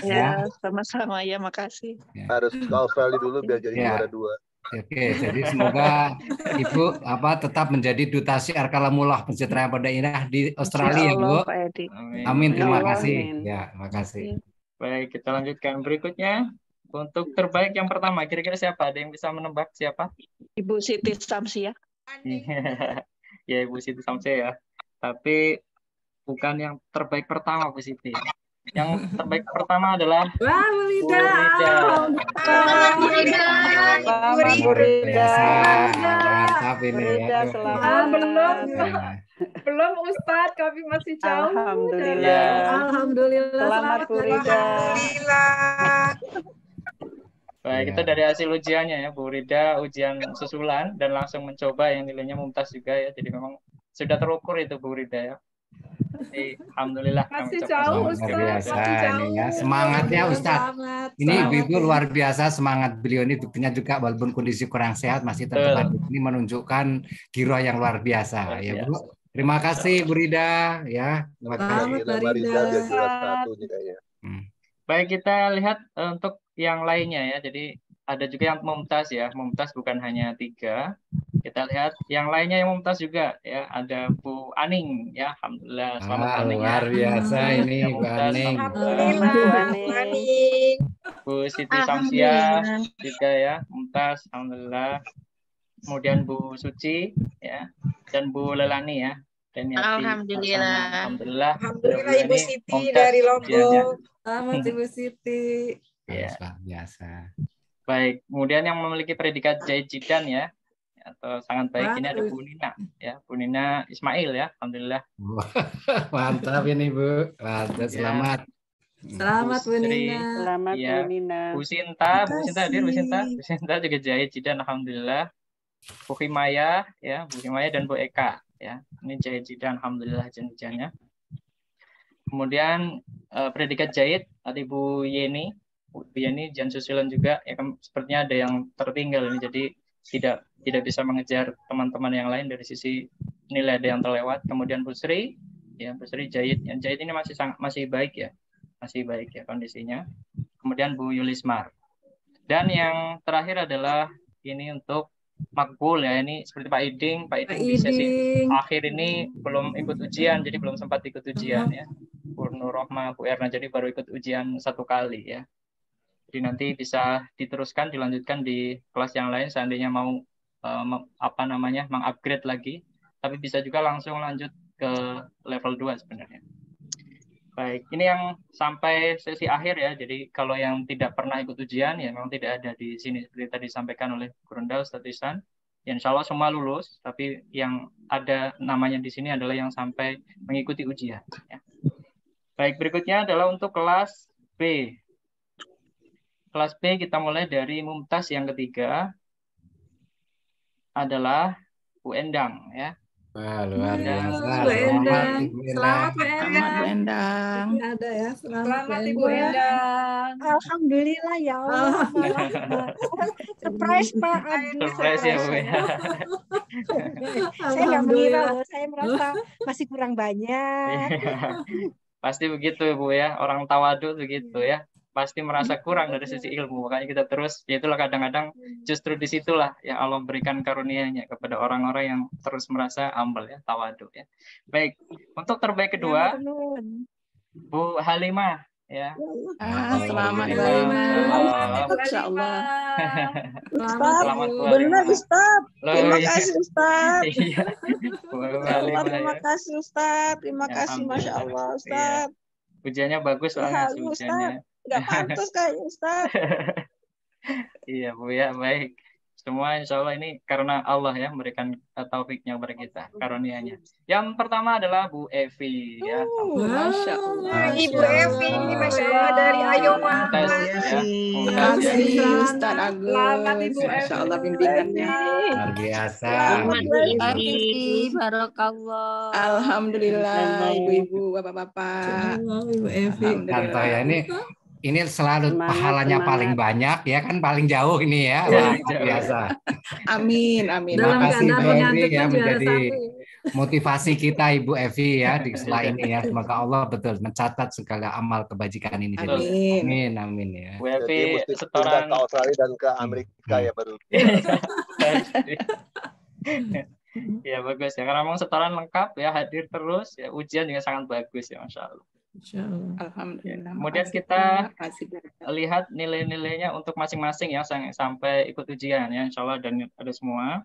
Ya, sama-sama ya, makasih. Harus ke Australia dulu biar jadi juara 2. Oke, jadi semoga Ibu tetap menjadi duta syiar kalamullah pencitraan pada indah di Australia, Bu. Amin. Terima kasih. Ya, terima kasih. Baik, kita lanjutkan berikutnya. Untuk terbaik yang pertama, kira-kira siapa? Ada yang bisa menebak siapa? Ibu Siti Samsia. Ya, Ibu Siti Samsia ya. Tapi bukan yang terbaik pertama, Bu Siti. Yang terbaik pertama adalah Bu Rida. Bu Rida. Mantap ini ya. Belum Ustadz, kami masih jauh. Alhamdulillah. Selamat Bu Rida. Baik, kita dari hasil ujiannya ya, Bu Rida ujian susulan dan langsung mencoba yang nilainya mumtaz juga ya. Jadi memang sudah terukur itu Bu Rida ya. Jadi, alhamdulillah masih jauh Ustaz, ya. Semangatnya Ustaz. Ini Ibu luar biasa semangat beliau ini, buktinya juga walaupun kondisi kurang sehat masih tetap ini menunjukkan giroh yang luar biasa ya Bu. Terima kasih Bu Rida ya. Terima kasih. Baik, kita lihat untuk yang lainnya ya. Jadi ada juga yang mumtaz ya. Mumtaz bukan hanya 3. Kita lihat yang lainnya yang mumtaz juga ya, ada Bu Aning ya, alhamdulillah. Selamat Aning. Luar biasa ini Bu Aning. Bu Siti Samsia juga ya, mumtaz, alhamdulillah. Kemudian Bu Suci ya, dan Bu Lelani ya. Dan alhamdulillah. Alhamdulillah. Alhamdulillah Ibu Siti dari Lombok. Selamat Ibu Siti. Ya, biasa. Baik, kemudian yang memiliki predikat Jaid Jidan ya, atau sangat baik ini ada Bu Nina ya, Bu Nina Ismail ya, alhamdulillah. Mantap ini Bu, mantap, selamat. Selamat Bu Nina. Selamat ya. Bu Nina. Bu Sinta hadir, Bu Sinta juga Jaid Jidan, alhamdulillah. Bu Himaya ya, Bu Himaya dan Bu Eka ya, ini Jaid Jidan, alhamdulillah ujiannya. Kemudian predikat Jaid ada Bu Yeni. Bu Yeni ujian susulan juga ya, sepertinya ada yang tertinggal ini, jadi tidak bisa mengejar teman-teman yang lain dari sisi nilai, ada yang terlewat. Kemudian Bu Sri ya, Bu Sri Jaid, yang Jaid ini masih baik ya, kondisinya. Kemudian Bu Yulismar. Dan yang terakhir adalah ini untuk makbul ya, ini seperti Pak Iding di sesi akhir ini belum ikut ujian, jadi belum sempat ikut ujian ya. Bu Nur Rohmah, Bu Erna, jadi baru ikut ujian 1 kali ya. Jadi nanti bisa diteruskan, dilanjutkan di kelas yang lain seandainya mau mengupgrade lagi, tapi bisa juga langsung lanjut ke level 2 sebenarnya. Baik, ini yang sampai sesi akhir ya. Jadi kalau yang tidak pernah ikut ujian ya memang tidak ada di sini seperti tadi disampaikan oleh Gurunda Ustadz Ihsan. Ya, insya Allah semua lulus, tapi yang ada namanya di sini adalah yang sampai mengikuti ujian. Ya. Baik, berikutnya adalah untuk kelas B. Kelas B kita mulai dari Mumtaz yang ketiga adalah Bu Endang ya. Wah, luar biasa. Bu Endang. Selamat Bu Selamat Bu Endang. Ada ya. Selamat Ibu Endang. Alhamdulillah ya Allah. Surprise Pak. Surprise ya Bu ya. Saya nggak mengira loh. Saya merasa masih kurang banyak. Pasti begitu Bu ya. Orang tawadu begitu ya. Pasti merasa kurang dari sisi ilmu, makanya kita terus, ya itulah kadang-kadang justru disitulah yang Allah berikan karunia-Nya kepada orang-orang yang terus merasa humble ya, tawadu ya. Baik, untuk terbaik kedua Bu Halimah ya. Selamat Bu Halimah. Insyaallah. Selamat Bu Halimah. Benar Ustaz. Terima Iya. kasih Ustaz. Iya. Bu Halimah, Terima ya. kasih Ustaz. Terima kasih Masya Allah Ustaz. Ujiannya bagus soalnya Halu ujiannya. Ustaz. Nggak pantas kayaknya Ustaz. Iya Bu ya, baik. Semua insya Allah ini karena Allah ya memberikan taufiknya kepada kita, karunia-Nya. Yang pertama adalah Bu Evi ya. Masya Allah. Ibu Evi, Masya Allah dari Iowa. Terima kasih Ustaz Agus. Selamat Ibu Masya Allah bimbingannya. Luar biasa. Selamat Bu Evi. Barakallah. Alhamdulillah ibu-ibu, bapak-bapak. Ibu Evi. Kanto ya ini selalu pahalanya paling banyak ya kan, paling jauh ini ya. Wah, luar biasa. Amin, amin. Terima kasih Bu Evi ya juara menjadi motivasi kita Ibu Evi ya di sela ini ya. Semoga Allah betul mencatat segala amal kebajikan ini. Amin. Amin, amin ya. Bu Evi Jadi mesti setoran ke Australia dan ke Amerika ya baru. Ya bagus ya, karena memang setoran lengkap ya, hadir terus ya, ujian juga sangat bagus ya, Masya Allah. Alhamdulillah. Kemudian kita lihat nilai-nilainya untuk masing-masing ya sampai ikut ujian ya, Insya Allah dan ada semua.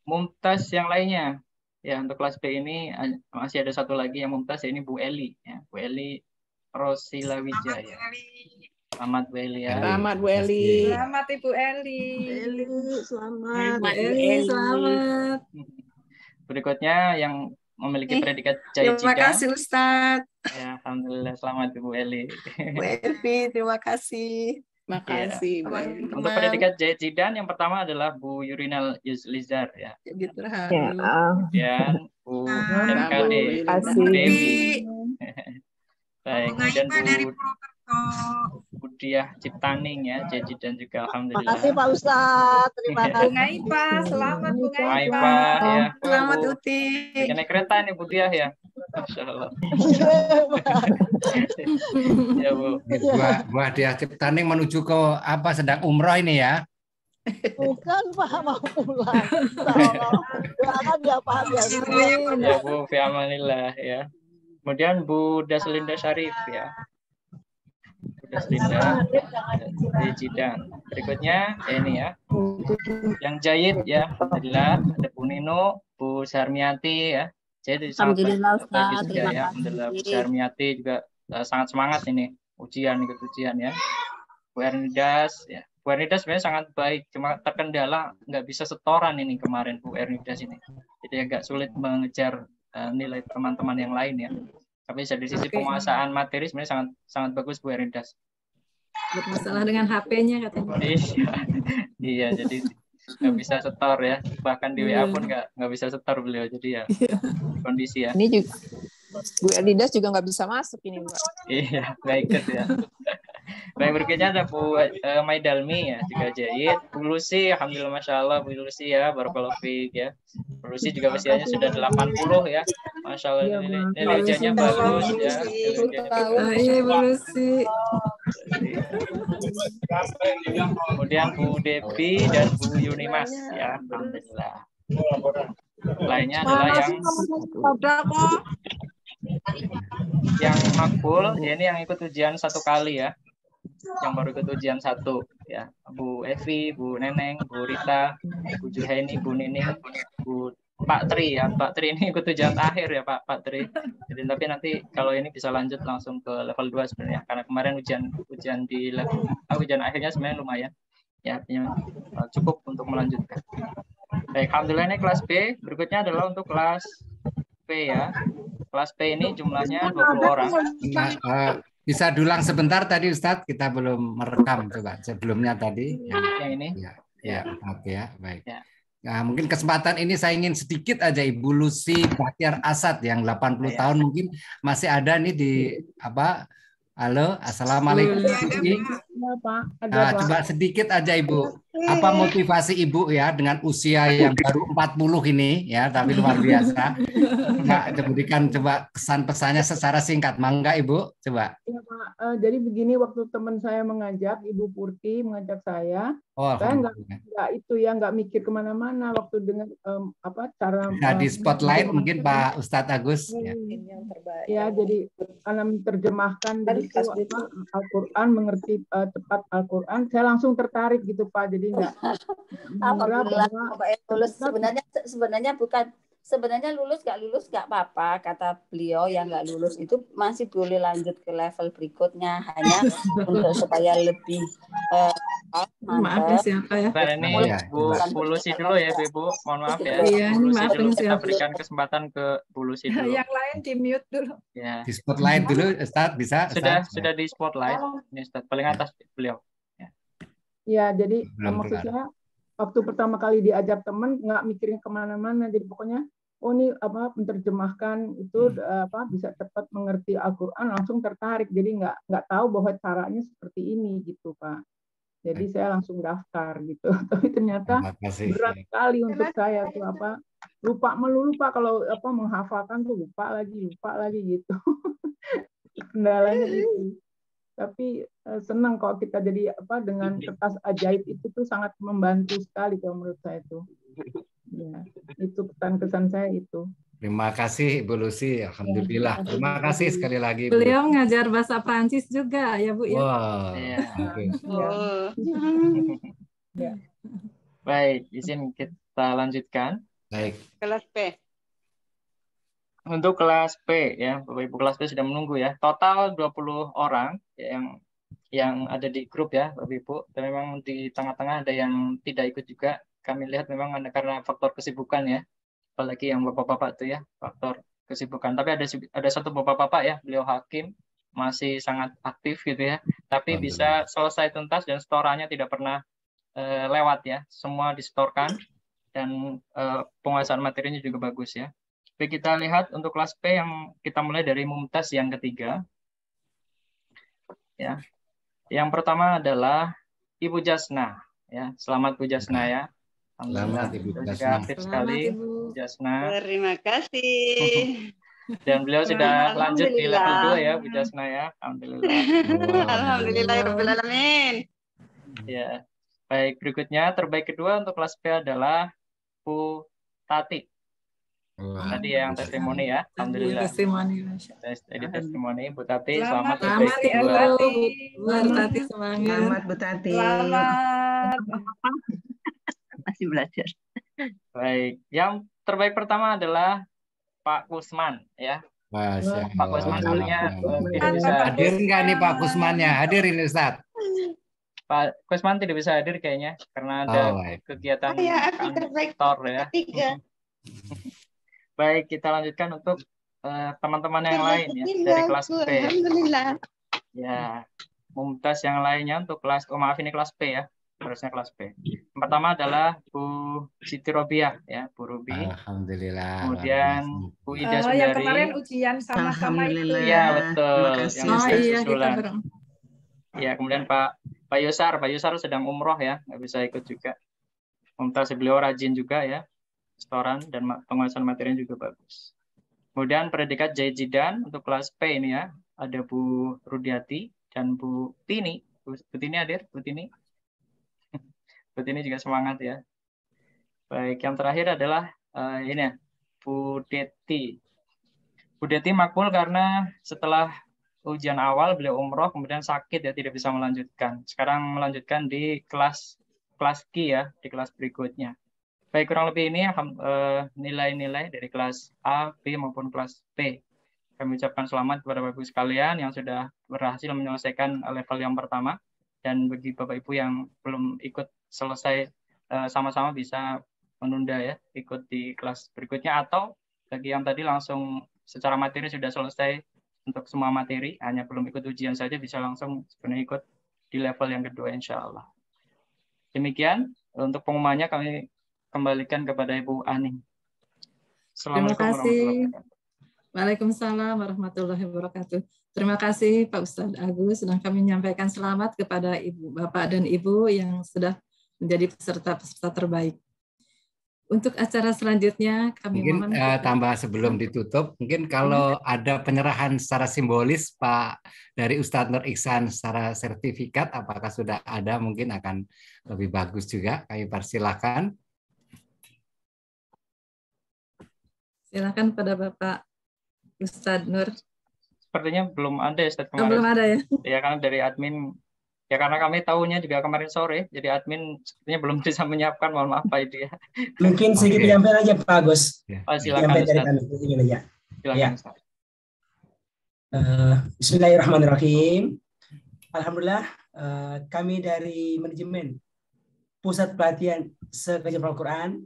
Mumtaz yang lainnya ya, untuk kelas B ini masih ada satu lagi yang mumtaz ya, ini Bu Eli ya, Bu Eli Rosila Wijaya. Selamat Bu Eli ya. Selamat Bu Eli. Selamat Ibu Eli. Selamat. Bu Eli, selamat. Berikutnya yang memiliki predikat Jaya Terima Jida. kasih Ustadz. Ya, alhamdulillah, selamat Bu Eli. Bu Evi, terima kasih. Terima kasih Bu Eli. Untuk predikat Jaya Jidan yang pertama adalah Bu Yurinal Yuzlizar ya. Kemudian Bu MKD, Bu Dewi. Baik, kemudian Bu Diah Ciptaning ya, Jaya Jidan juga alhamdulillah. Terima kasih Pak Ustadz. Terima kasih. Bu Ngaipa, selamat Bu Ngaipa ya. Selamat Uti. Naik kereta nih Bu Diah ya. Masya Allah. Ya Bu. Buah Diah Ciptaning menuju ke apa, sedang umroh ini ya? Bukan Pak, mau pulang. Doakan ya Pak. Ya Bu, fi amanillah ya. Kemudian Bu Daslinda Syarif ya. Bu Daslinda di Jidan. Berikutnya ini ya. Yang Jayid ya adalah ada Bu Nino, Bu Sarmiati ya. Jadi Alhamdulillah Ustaz, juga ya. Alhamdulillah Bu Sarmiati juga sangat semangat ini ikut ujian ya. Bu Ernidas ya. Bu Ernidas sebenarnya sangat baik, cuma terkendala nggak bisa setoran ini kemarin Bu Ernidas ini. Jadi agak sulit mengejar nilai teman-teman yang lain ya. Tapi dari sisi penguasaan materi sebenarnya sangat bagus Bu Ernidas. Bermasalah dengan HP-nya katanya. Iya, jadi nggak bisa setor ya. Bahkan di WA pun nggak bisa setor beliau. Jadi ya kondisi ya. Ini juga Bu Ernidas juga nggak bisa masuk ini Mbak. Iya, nggak ikut ya. Baik, berikutnya ada Bu Maidalmi ya, juga Jahit. Bu Lucy, alhamdulillah Masya Allah Bu Lucy ya, barakallahu fiik ya. Bu Lucy juga usianya sudah 80 ya. Masya Allah, nilai ujiannya bagus ya. Iya Bu Lucy. Kemudian Bu Devi dan Bu Yunimas ya, alhamdulillah. Lainnya adalah yang makbul, ya ini yang ikut ujian 1 kali ya. Yang baru ikut ujian 1 ya. Bu Evi, Bu Neneng, Bu Rita, Bu Juhaini, Bu Nining, Bu Pak Tri ya. Pak Tri ini ikut ujian akhir ya Pak Tri. Jadi tapi nanti kalau ini bisa lanjut langsung ke level 2 sebenarnya. Karena kemarin ujian di level ujian akhirnya sebenarnya lumayan. Ya artinya cukup untuk melanjutkan. Baik, alhamdulillah ini kelas B. Berikutnya adalah untuk kelas P ya. Kelas P ini jumlahnya 20 orang. Bisa diulang sebentar tadi Ustadz, kita belum merekam coba sebelumnya tadi. Yang ini? Ya, oke ya, baik. Ya. Nah, mungkin kesempatan ini saya ingin sedikit aja Ibu Lucy Bahtiar Asad yang 80 tahun mungkin masih ada nih di apa? Halo, assalamualaikum. Coba sedikit aja Ibu. Apa motivasi Ibu ya dengan usia yang baru 40 ini ya, tapi luar biasa. Nggak berikan coba kesan pesannya secara singkat, mangga Ibu, coba. Ya Pak, jadi begini waktu teman saya mengajak, Ibu Purti mengajak saya nggak nggak mikir kemana-mana waktu dengan cara. Nah, di spotlight mungkin Pak Ustadz Agus. Ya, jadi karena menerjemahkan begitu Al-Quran, mengerti tepat Al-Quran, saya langsung tertarik gitu Pak. Jadi nggak alhamdulillah lulus. Sebenarnya lulus nggak apa-apa, kata beliau. Yang nggak lulus itu masih boleh lanjut ke level berikutnya, hanya untuk supaya lebih maaf ya siapa ya? Ini Bu Lucy dulu ya Bu, mohon maaf ya. Iya, Bu Lucy maaf dulu, kita siapa? berikan kesempatan ke Bu Lucy dulu. Yang lain di mute dulu. Ya. Di spotlight dulu Ustadz, bisa? Sudah di spotlight. Ini Ustadz paling atas beliau. Ya, jadi maksud saya waktu pertama kali diajak teman nggak mikirin kemana-mana, jadi pokoknya ini menerjemahkan itu bisa cepat mengerti Al-Quran, langsung tertarik, jadi nggak tahu bahwa caranya seperti ini gitu Pak. Jadi saya langsung daftar gitu, tapi ternyata berat sekali untuk saya tuh lupa melulu Pak, kalau menghafalkan tuh lupa lagi gitu. Kendalanya itu. Tapi senang kalau kita jadi dengan kertas ajaib itu tuh sangat membantu sekali kalau menurut saya itu. Ya, itu kesan saya itu. Terima kasih Ibu Lucy, alhamdulillah. Terima kasih sekali lagi. Beliau ngajar bahasa Prancis juga ya Bu ya. Wow. Baik, izin kita lanjutkan. Baik. Kelas P. Untuk kelas P ya, Bapak Ibu kelas P sudah menunggu ya. Total 20 orang yang ada di grup ya, Bapak Ibu. Dan memang di tengah-tengah ada yang tidak ikut juga. Kami lihat memang ada karena faktor kesibukan ya. Apalagi yang Bapak-bapak itu ya, faktor kesibukan. Tapi ada satu Bapak-bapak ya, beliau hakim, masih sangat aktif gitu ya. Tapi bisa selesai tuntas dan storannya tidak pernah lewat ya. Semua distorkan dan penguasaan materinya juga bagus ya. Oke, kita lihat untuk kelas P yang kita mulai dari Mumtaz yang ketiga. Ya. Yang pertama adalah Ibu Jasna ya. Selamat Bu Jasna ya. Selamat Ibu Jasna. Aktif sekali Bu Jasna. Terima kasih. Dan beliau sudah lanjut di level 2 ya Bu Jasna ya. Alhamdulillah. Alhamdulillahirabbil alamin. Ya. Baik, berikutnya terbaik kedua untuk kelas P adalah Bu Tati. Tadi yang testimoni ya, alhamdulillah. Testimoni Bu Tati, selamat Bu Tati, semangat. Selamat Bu Tati. Selamat. Masih belajar. Baik, yang terbaik pertama adalah Pak Kusman ya. Pak Kusman dulunya tidak bisa hadir nggak nih Pak Kusmannya? Hadir ini Ustaz. Pak Kusman tidak bisa hadir kayaknya karena ada kegiatan kantor ya. Baik, kita lanjutkan untuk teman-teman yang lain ya dari kelas P. Alhamdulillah. Ya, Mumtaz yang lainnya untuk kelas, maaf ini kelas P ya, terusnya kelas P. Yang pertama adalah Bu Siti Robiah ya, Bu Rubi. Alhamdulillah. Kemudian Bu Ida Sundari. Yang kemarin ujian sama-sama itu. Iya betul. Yang iya kita bareng. Ya, kemudian Pak Yusar sedang umroh ya, nggak bisa ikut juga. Mumtaz beliau rajin juga ya. Setoran dan penguasaan materinya juga bagus. Kemudian predikat Jajidan untuk kelas P ini ya, ada Bu Rudiati dan Bu Tini. Bu Tini hadir, Bu Tini. Bu Tini juga semangat ya. Baik, yang terakhir adalah ini ya, Bu Deti. Bu Deti makmul karena setelah ujian awal beliau umroh kemudian sakit ya tidak bisa melanjutkan. Sekarang melanjutkan di kelas Q ya, di kelas berikutnya. Baik, kurang lebih ini nilai-nilai dari kelas A, B maupun kelas P. Kami ucapkan selamat kepada Bapak Ibu sekalian yang sudah berhasil menyelesaikan level yang pertama, dan bagi Bapak Ibu yang belum ikut selesai sama-sama bisa menunda ya, ikut di kelas berikutnya, atau bagi yang tadi langsung secara materi sudah selesai untuk semua materi, hanya belum ikut ujian saja, bisa langsung sebenarnya ikut di level yang kedua insya Allah. Demikian untuk pengumumannya, kami kembalikan kepada Ibu Aning. Terima kasih. Waalaikumsalam warahmatullahi wabarakatuh. Terima kasih Pak Ustadz Agus, dan kami menyampaikan selamat kepada Ibu, Bapak dan Ibu yang sudah menjadi peserta-peserta terbaik. Untuk acara selanjutnya kami mungkin tambah sebelum ditutup, mungkin kalau ada penyerahan secara simbolis Pak dari Ustadz Nur Ihsan secara sertifikat, apakah sudah ada, mungkin akan lebih bagus juga. Kami persilakan. Silakan pada Bapak Ustadz Nur. Sepertinya belum ada ya Ustadz kemarin. Belum ada ya? Ya karena dari admin. Ya karena kami tahunya juga kemarin sore, jadi admin sepertinya belum bisa menyiapkan, mohon maaf Pak itu ya. Mungkin sedikit penyampaian aja Pak Agus. Oh, silakan Ustaz. Silakan Ustaz. Bismillahirrahmanirrahim. Alhamdulillah, kami dari manajemen Pusat Pelatihan Sekejap Al-Quran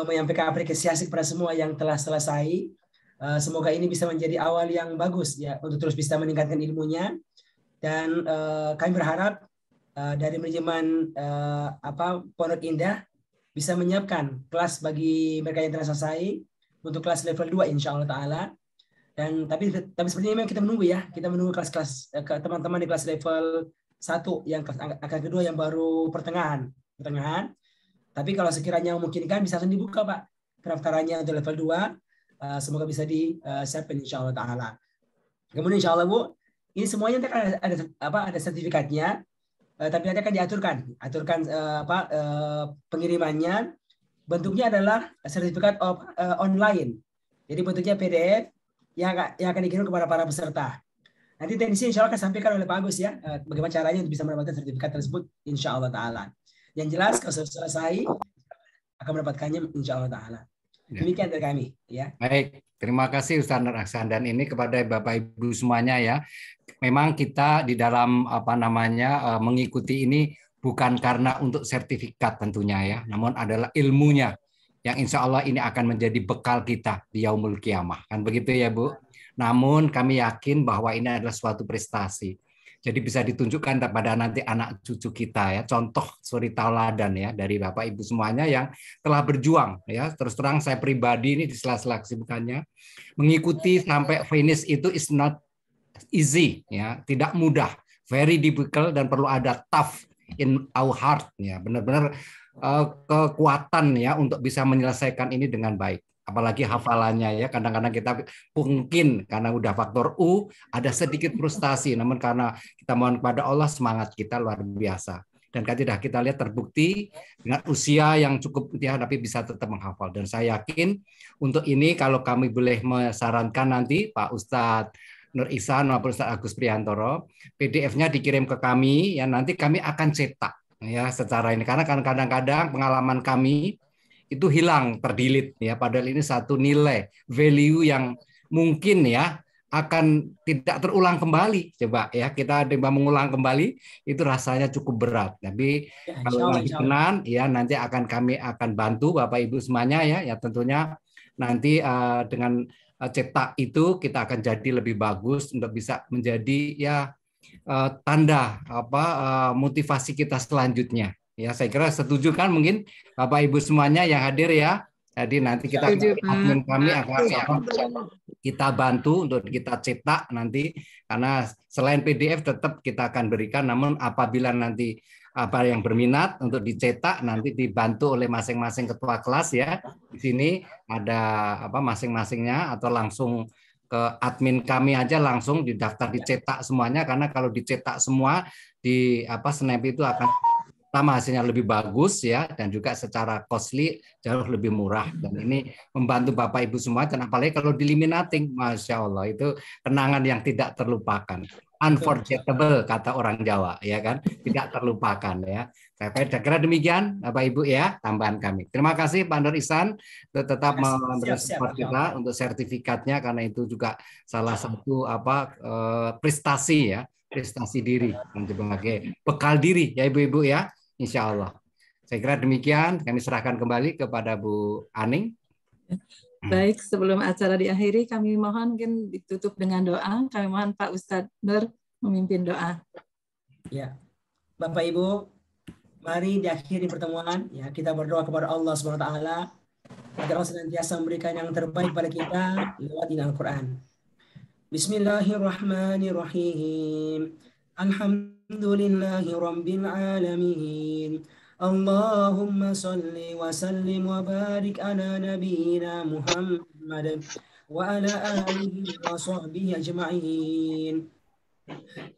menyampaikan apresiasi kepada semua yang telah selesai. Semoga ini bisa menjadi awal yang bagus ya untuk terus bisa meningkatkan ilmunya. Dan kami berharap dari manajemen Pondok Indah bisa menyiapkan kelas bagi mereka yang telah selesai untuk kelas level 2 insya Allah Ta'ala. Dan tapi sepertinya memang kita menunggu ya, kita menunggu kelas-kelas teman-teman di kelas level 1 yang akan kedua yang baru pertengahan. Tapi kalau sekiranya memungkinkan bisa langsung dibuka Pak pendaftarannya untuk level 2. Semoga bisa disiapkan insya Allah Ta'ala. Kemudian insya Allah Bu, ini semuanya ada sertifikatnya, tapi nanti akan diaturkan pengirimannya. Bentuknya adalah sertifikat online. Jadi bentuknya PDF yang akan dikirim kepada para peserta. Nanti teknisi insya Allah akan sampaikan oleh Pak Agus ya, bagaimana caranya untuk bisa mendapatkan sertifikat tersebut insya Allah Ta'ala. Yang jelas kalau selesai akan mendapatkannya insya Allah Ta'ala. Demikian dari kami ya. Baik, terima kasih Ustaz Nur Ihsan, dan ini kepada Bapak Ibu semuanya ya. Memang kita di dalam mengikuti ini bukan karena untuk sertifikat tentunya ya, namun adalah ilmunya yang insya Allah ini akan menjadi bekal kita di yaumul kiamah. Kan begitu ya Bu? Namun kami yakin bahwa ini adalah suatu prestasi. Jadi bisa ditunjukkan kepada nanti anak cucu kita ya, contoh suri tauladan ya dari Bapak Ibu semuanya yang telah berjuang ya. Terus terang saya pribadi ini di sela-sela kesibukannya mengikuti sampai finish itu is not easy ya, tidak mudah, very difficult, dan perlu ada tough in our heart ya, benar-benar kekuatan ya untuk bisa menyelesaikan ini dengan baik. Apalagi hafalannya ya, kadang-kadang kita mungkin karena udah faktor U ada sedikit frustasi, namun karena kita mohon kepada Allah semangat kita luar biasa, dan tidak kita lihat terbukti dengan usia yang cukup ya, tapi bisa tetap menghafal. Dan saya yakin untuk ini kalau kami boleh menyarankan nanti Pak Ustadz Nur Ihsan maupun Ustadz Agus Priantoro, PDF-nya dikirim ke kami ya, nanti kami akan cetak ya secara ini, karena kadang-kadang pengalaman kami itu hilang, terdelete ya, padahal ini satu nilai value yang mungkin ya akan tidak terulang kembali. Coba ya kita coba mengulang kembali, itu rasanya cukup berat. Tapi ya, kalau berkenan ya nanti kami akan bantu Bapak Ibu semuanya ya tentunya nanti dengan cetak itu kita akan jadi lebih bagus untuk bisa menjadi ya tanda motivasi kita selanjutnya. Ya, saya kira setuju kan mungkin Bapak Ibu semuanya yang hadir ya. Jadi nanti kita admin kami akan kita bantu untuk kita cetak nanti, karena selain PDF tetap kita akan berikan, namun apabila nanti apa yang berminat untuk dicetak nanti dibantu oleh masing-masing ketua kelas ya. Di sini ada masing-masingnya, atau langsung ke admin kami aja langsung didaftar dicetak semuanya, karena kalau dicetak semua di snap itu akan pertama hasilnya lebih bagus ya, dan juga secara costly jauh lebih murah, dan ini membantu Bapak Ibu semua, dan apalagi kalau diliminating, Masya Allah, itu kenangan yang tidak terlupakan, unforgettable kata orang Jawa ya kan, tidak terlupakan ya. Saya kira demikian Bapak Ibu ya tambahan kami. Terima kasih Pak Nur Ihsan untuk tetap mensupport kita untuk sertifikatnya, karena itu juga salah satu prestasi ya, prestasi diri sebagai bekal diri ya Ibu-ibu ya, insya Allah. Saya kira demikian, kami serahkan kembali kepada Bu Aning. Baik, sebelum acara diakhiri, kami mohon mungkin ditutup dengan doa. Kami mohon Pak Ustadz Nur memimpin doa. Ya, Bapak Ibu, mari diakhiri pertemuan. Ya, kita berdoa kepada Allah Subhanahu Wa Taala agar Allah senantiasa memberikan yang terbaik pada kita lewat Al-Quran. Bismillahirrahmanirrahim. Alhamdulillahi Rabbil Alamin. Allahumma salli wa sallim wa barik ala nabiyyina Muhammad wa ala alihi wa sahbihi ajma'in.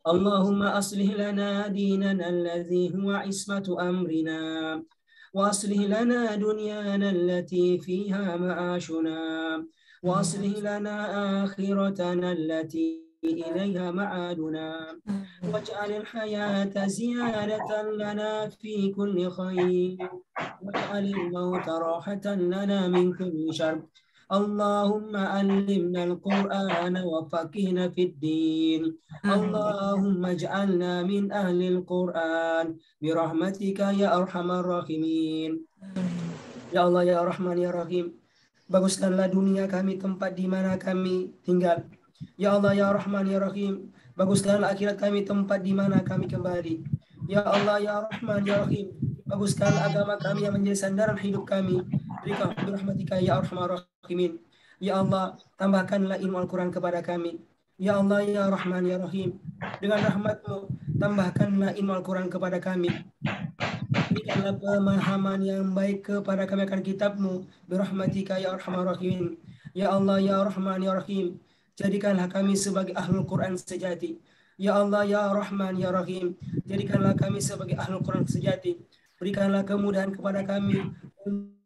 Allahumma aslih lana dinana alladhi huwa ismatu amrina wa aslih lana dunyana allati fiha ma'ashuna wa aslih lana akhiratana allati إليها معادنا واجعل الحياة زيادة لنا في كل خير واجعل الموت راحة لنا من كل شر اللهم علمنا القرآن وفقهنا في الدين اللهم اجعلنا من أهل القرآن برحمتك يا أرحم الراحمين. Ya Allah ya Rahman ya Rahim, baguskanlah dunia kami tempat di mana kami tinggal. Ya Allah ya Rahman ya Rahim, baguskanlah akhirat kami tempat di mana kami kembali. Ya Allah ya Rahman ya Rahim, baguskanlah agama kami yang menjadi sandaran hidup kami. Berikan rahmatika ya Arhamar Rahimin. Ya Allah, tambahkanlah ilmu Al-Quran kepada kami. Ya Allah ya Rahman ya Rahim, dengan rahmat-Mu tambahkanlah ilmu Al-Quran kepada kami. Berikanlah pemahaman yang baik kepada kami akan kitab-Mu. Birahmatika ya Arhamar Rahimin. Ya Allah ya Rahman ya Rahim, jadikanlah kami sebagai ahlul Quran sejati. Ya Allah ya Rahman ya Rahim, jadikanlah kami sebagai ahlul Quran sejati. Berikanlah kemudahan kepada kami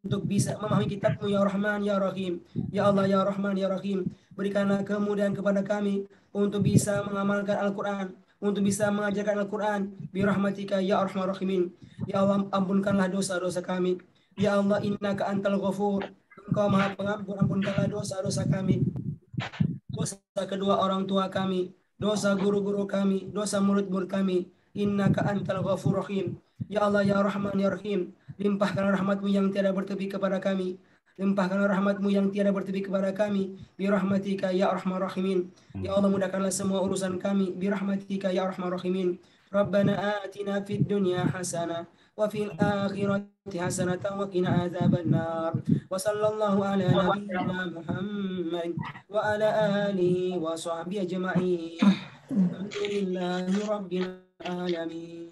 untuk bisa memahami kitab-Mu ya Rahman ya Rahim. Ya Allah ya Rahman ya Rahim, berikanlah kemudahan kepada kami untuk bisa mengamalkan Al-Quran, untuk bisa mengajarkan Al-Quran. Birahmatika ya Arhamar Rahimin. Ya Allah, ampunkanlah dosa-dosa kami. Ya Allah, innaka antal ghafur, Engkau maha pengampun, ampunkanlah dosa-dosa kami, dosa kedua orang tua kami, dosa guru-guru kami, dosa murid-murid kami. Innaka antal ghafur rahim. Ya Allah ya Rahman ya Rahim, limpahkanlah rahmat-Mu yang tiada bertepi kepada kami. Limpahkanlah rahmat-Mu yang tiada bertepi kepada kami. Birahmatika ya Arhamar Rahimin. Ya Allah, mudahkanlah semua urusan kami. Birahmatika ya Arhamar Rahimin. Rabbana atina fid dunya hasanah wa fil akhirati hasanatan wa qina adzabannar. Wa sallallahu ala nabiyyina Muhammad wa ala alihi wa sahbihi ajma'in. Alhamdulillahi rabbil alamin.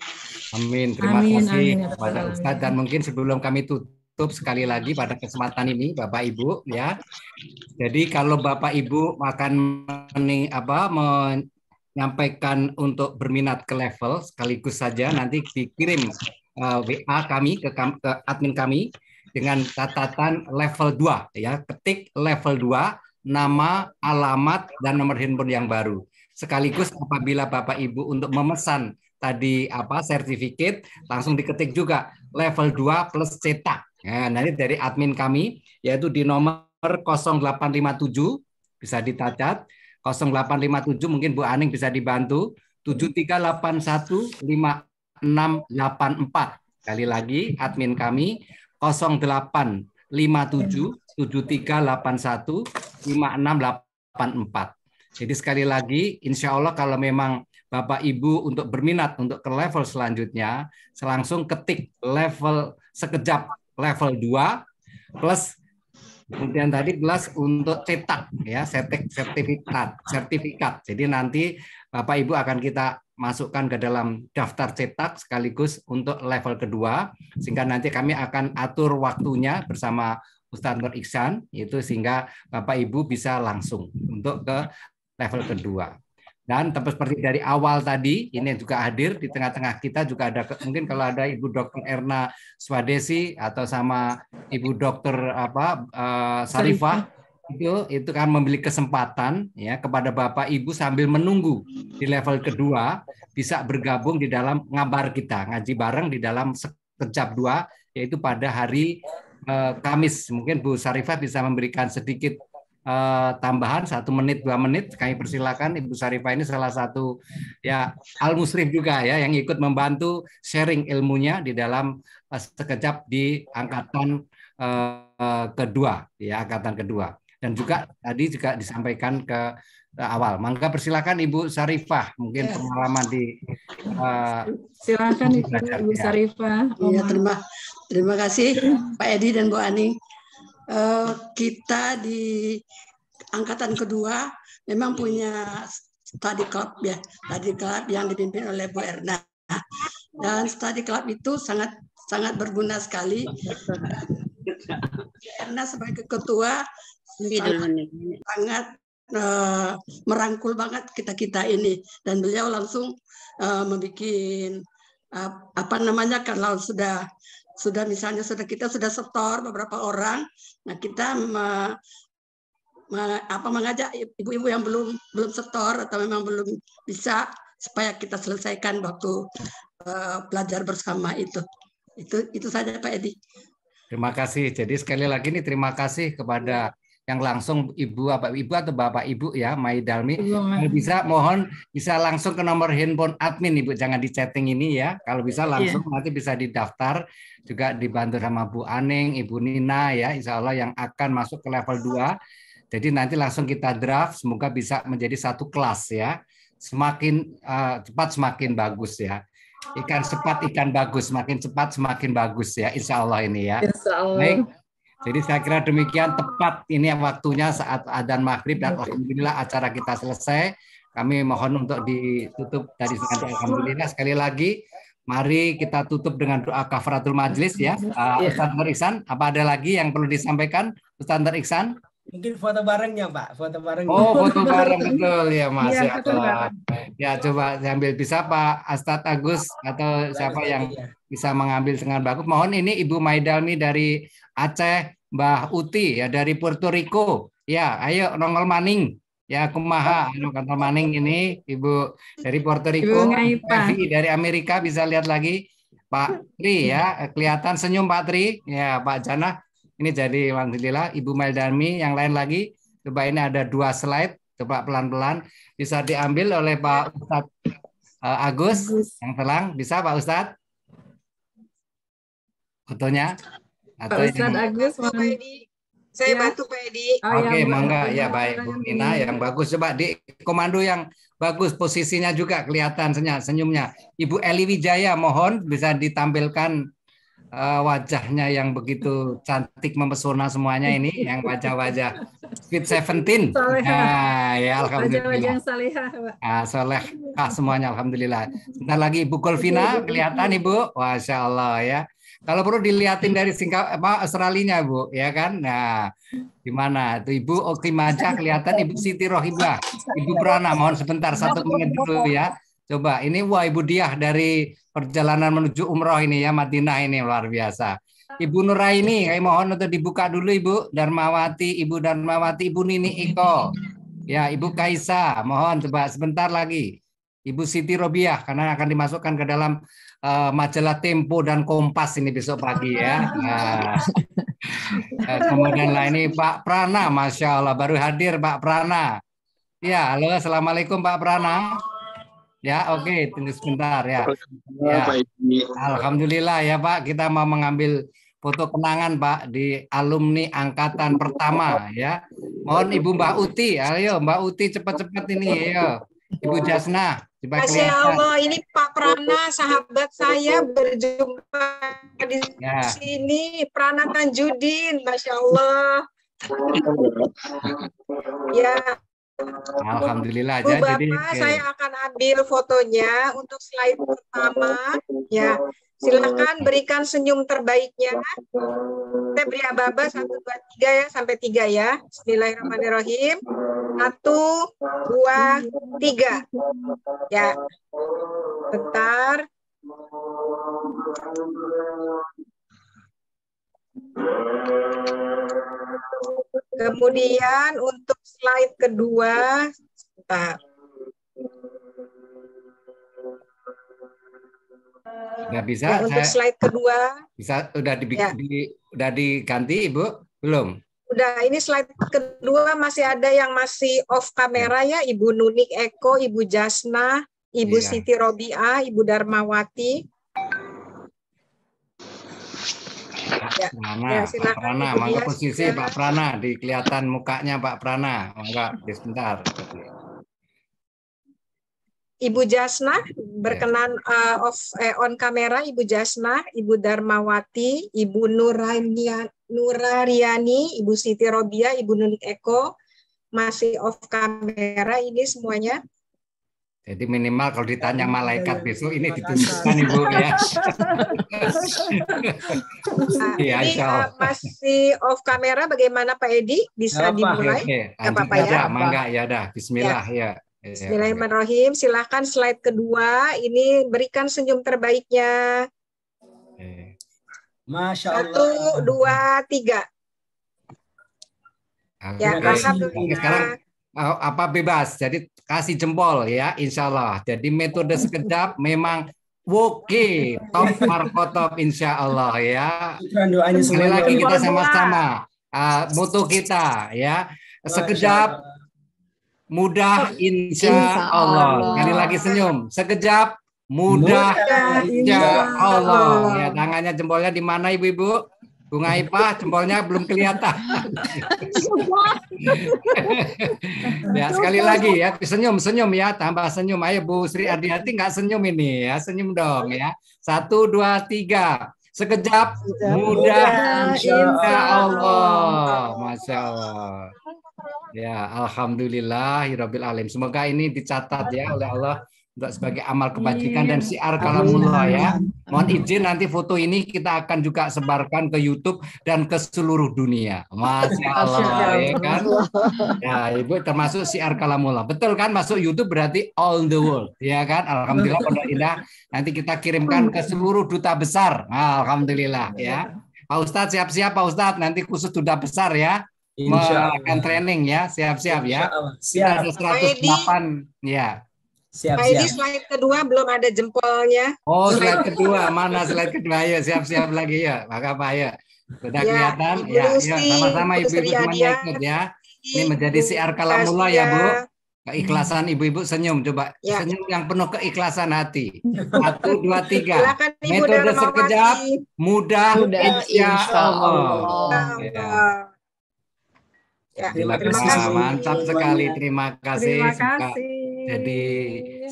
Amin. Terima kasih kepada Ustadz. Dan mungkin sebelum kami tutup sekali lagi pada kesempatan ini Bapak Ibu ya. Jadi kalau Bapak Ibu akan menyampaikan untuk berminat ke level, sekaligus saja nanti dikirim WA kami ke admin kami dengan catatan level 2 ya. Ketik level 2, nama, alamat dan nomor handphone yang baru. Sekaligus apabila Bapak Ibu untuk memesan tadi sertifikat, langsung diketik juga level 2 plus cetak. Nah, nanti dari admin kami yaitu di nomor 0857 bisa dicatat 0857, mungkin Bu Aning bisa dibantu 73815684. Kali lagi admin kami 085773815684. Jadi sekali lagi, insya Allah kalau memang Bapak Ibu untuk berminat untuk ke level selanjutnya, langsung ketik level sekejap level 2 plus kemudian tadi plus untuk cetak ya, sertifikat. Jadi nanti Bapak Ibu akan kita masukkan ke dalam daftar cetak sekaligus untuk level kedua, sehingga nanti kami akan atur waktunya bersama Ustadz Nur Ihsan, itu sehingga Bapak Ibu bisa langsung untuk ke level kedua. Dan seperti dari awal tadi, ini juga hadir di tengah-tengah kita juga ada mungkin kalau ada Ibu Dr. Erna Swadesi atau sama Ibu Dr. Sarifah itu kan memberi kesempatan ya kepada Bapak Ibu sambil menunggu di level kedua bisa bergabung di dalam ngabar kita, ngaji bareng di dalam sekejap dua, yaitu pada hari Kamis. Mungkin Bu Sarifah bisa memberikan sedikit tambahan 1 menit 2 menit. Kami persilakan Ibu Sarifah ini salah satu ya al-musrif juga ya yang ikut membantu sharing ilmunya di dalam sekejap di angkatan kedua ya angkatan kedua. Dan juga tadi juga disampaikan ke awal. Mangga persilakan Ibu Sarifah mungkin pengalaman di silakan Ibu Sarifah. Iya, terima kasih Pak Edi dan Bu Aning. Kita di angkatan kedua memang punya study club ya, study club yang dipimpin oleh Bu Erna. Dan study club itu sangat berguna sekali. Erna sebagai ketua sangat merangkul banget kita ini, dan beliau langsung membuat kalau sudah misalnya kita sudah setor beberapa orang, nah kita mengajak ibu-ibu yang belum setor atau memang belum bisa supaya kita selesaikan waktu belajar bersama itu saja Pak Edi. Terima kasih. Jadi sekali lagi nih terima kasih kepada yang langsung Ibu atau Bapak Ibu ya, Mai Dalmi. Kalau bisa mohon bisa langsung ke nomor handphone admin Ibu, jangan di chatting ini ya. Kalau bisa langsung nanti bisa didaftar, juga dibantu sama Bu Aning, Ibu Nina ya, insya Allah yang akan masuk ke level 2. Jadi nanti langsung kita draft, semoga bisa menjadi satu kelas ya. Semakin cepat semakin bagus ya. Ikan cepat ikan bagus, semakin cepat semakin bagus ya, insya Allah ini ya. Insya Allah. Baik. Jadi saya kira demikian tepat ini waktunya saat adzan maghrib dan alhamdulillah acara kita selesai. Kami mohon untuk ditutup dari sini. Alhamdulillah sekali lagi mari kita tutup dengan doa kafaratul majlis ya. Ustaz Nur Ihsan, apa ada lagi yang perlu disampaikan Ustaz Nur Ihsan? Mungkin foto barengnya Pak, foto barengnya. Oh foto bareng betul ya Mas ya. Ya coba sambil bisa Pak Ustaz Agus atau siapa yang bisa mengambil dengan bagus. Mohon ini Ibu Maidalmi dari Aceh, Mbah Uti ya dari Puerto Rico. Ya, ayo nongol maning. Ya, kumaha nongol maning ini Ibu dari Puerto Rico. Evi dari Amerika bisa lihat lagi. Pak Tri ya, kelihatan senyum Pak Tri. Ya, Pak Jana. Ini jadi alhamdulillah Ibu Maidalmi, yang lain lagi. Coba ini ada 2 slide. Coba pelan-pelan bisa diambil oleh Pak Ustadz Agus yang telang. Bisa Pak Ustadz? Fotonya? Atau Pak Ustadz Agus, saya bantu Pak Edi. Oke, mangga ya baik Bu Nina yang bagus. Coba di komando yang bagus posisinya juga kelihatan senyumnya. Ibu Eli Wijaya mohon bisa ditampilkan wajahnya yang begitu cantik memesona semuanya ini, yang wajah-wajah Sweet 17. Nah, ya alhamdulillah. Wajah-wajah yang salehah, Pak. Solehah semuanya alhamdulillah. Sebentar lagi Ibu Kolvina kelihatan Ibu. Masya Allah ya. Kalau perlu dilihatin dari Australia Bu, ya kan? Nah, gimana? Itu Ibu Oki Maja kelihatan, Ibu Siti Rohibah, Ibu Prana, mohon sebentar 1 menit dulu ya. Coba ini wah Ibu Diah dari perjalanan menuju umroh ini ya, Madinah ini luar biasa. Ibu Nuraini, kami mohon untuk dibuka dulu Ibu Darmawati, Ibu Nini Iko. Ya, Ibu Kaisa, mohon coba sebentar lagi. Ibu Siti Robiah karena akan dimasukkan ke dalam majalah Tempo dan Kompas ini besok pagi ya. Nah, kemudian lah ini Pak Prana, Masya Allah baru hadir Pak Prana. Ya, halo, assalamualaikum Pak Prana. Ya, oke, tunggu sebentar ya. Ya. Alhamdulillah ya Pak, kita mau mengambil foto kenangan Pak di alumni angkatan pertama ya. Mohon Ibu Mbak Uti, ayo Mbak Uti cepat-cepat ini, ayo. Ibu Jasna. Masya Allah, ini Pak Prana, sahabat saya berjumpa di sini. Prana Tanjudin, Masya Allah. Ya, Alhamdulillah Bu aja. Bapak, Jadi saya akan ambil fotonya untuk slide pertama. Ya, silakan berikan senyum terbaiknya. Saya beri aba-aba 1, 2, 3 ya, sampai 3 ya. Bismillahirrahmanirrahim. 1, 2, 3. Ya, bentar. Kemudian untuk slide kedua, sebentar. nggak bisa. Ya, untuk slide kedua. Bisa udah diganti Ibu? Belum? Udah, ini slide kedua masih ada yang masih off kamera ya, Ibu Nunik Eko, Ibu Jasna, Ibu Siti Robiah, Ibu Darmawati. Ya, Prana, Pak Prana, mangga posisi Pak Prana, kelihatan mukanya Pak Prana, mangga sebentar. Ibu Jasna berkenan on kamera, Ibu Jasna, Ibu Darmawati, Ibu Nurariani, Ibu Siti Robiah, Ibu Nunik Eko masih off kamera ini semuanya. Jadi minimal kalau ditanya malaikat besok ini ditunjukkan Ibu ya. Ini masih off kamera, bagaimana Pak Edi? Bisa dimulai? Nggak apa-apa ya? Mangga ya dah. Bismillah ya. Bismillahirrahmanirrahim. Silakan slide kedua. Ini berikan senyum terbaiknya. Masya Allah. 1, 2, 3. Ya, alhamdulillah. Sekarang apa bebas, jadi kasih jempol ya, insya Allah. Jadi metode sekejap memang oke, top markotop insya Allah ya. Sekali lagi kita sama-sama mutu kita ya, sekejap mudah insya Allah. Sekali lagi senyum, sekejap mudah insya Allah. Ya, tangannya jempolnya di mana ibu-ibu? Bung Aipah, jempolnya belum kelihatan. Ya, sekali lagi ya, senyum ya, tambah senyum. Ayo Bu Sri Ardiati nggak senyum ini ya, senyum dong ya. 1, 2, 3. Sekejap mudah insya Allah. Masya Allah. Ya, alhamdulillahirabbil alamin. Semoga ini dicatat ya oleh Allah untuk sebagai amal kebajikan dan syiar kalamullah ya. Mohon izin nanti foto ini kita akan juga sebarkan ke YouTube dan ke seluruh dunia. Masya Allah ya kan. Ya, Ibu termasuk syiar kalamullah. Betul kan, masuk YouTube berarti all the world ya kan. Alhamdulillah Pondok Indah nanti kita kirimkan ke seluruh duta besar. Alhamdulillah ya. Pak Ustadz siap-siap Pak Ustadz, nanti khusus duta besar ya. Melakukan training ya, siap-siap ya. Kita ada 108 ya. Pak Edi, slide kedua belum ada jempolnya. Oh, slide kedua. Mana slide kedua? Ayo, siap-siap lagi ya. Maka Pak ya. Sudah kelihatan? Ya, sama-sama ibu-ibu semuanya ikut ya. Ini menjadi syiar kalamullah ya, Bu. Keikhlasan ibu-ibu senyum. Coba senyum yang penuh keikhlasan hati. 1, 2, 3. Metode sekejap, mudah, insya Allah. Terima kasih. Mantap sekali. Terima kasih. Jadi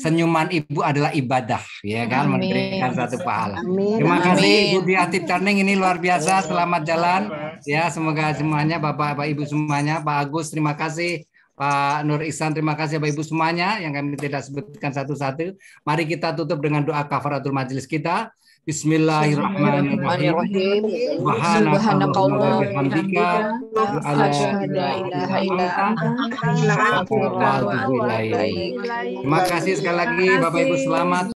senyuman ibu adalah ibadah, ya kan, memberikan satu pahala. Terima kasih Ibu Diatip Carning, ini luar biasa. Selamat jalan, ya. Semoga semuanya Bapak Ibu semuanya, Pak Agus terima kasih, Pak Nur Ihsan terima kasih, Bapak Ibu semuanya yang kami tidak sebutkan satu-satu. Mari kita tutup dengan doa kafaratul majelis kita. Bismillahirrahmanirrahim. Subhanakallah wa bihamdika asyhadu an la ilaha illa anta astaghfiruka wa atubu ilaik. Terima kasih sekali lagi Bapak Ibu, selamat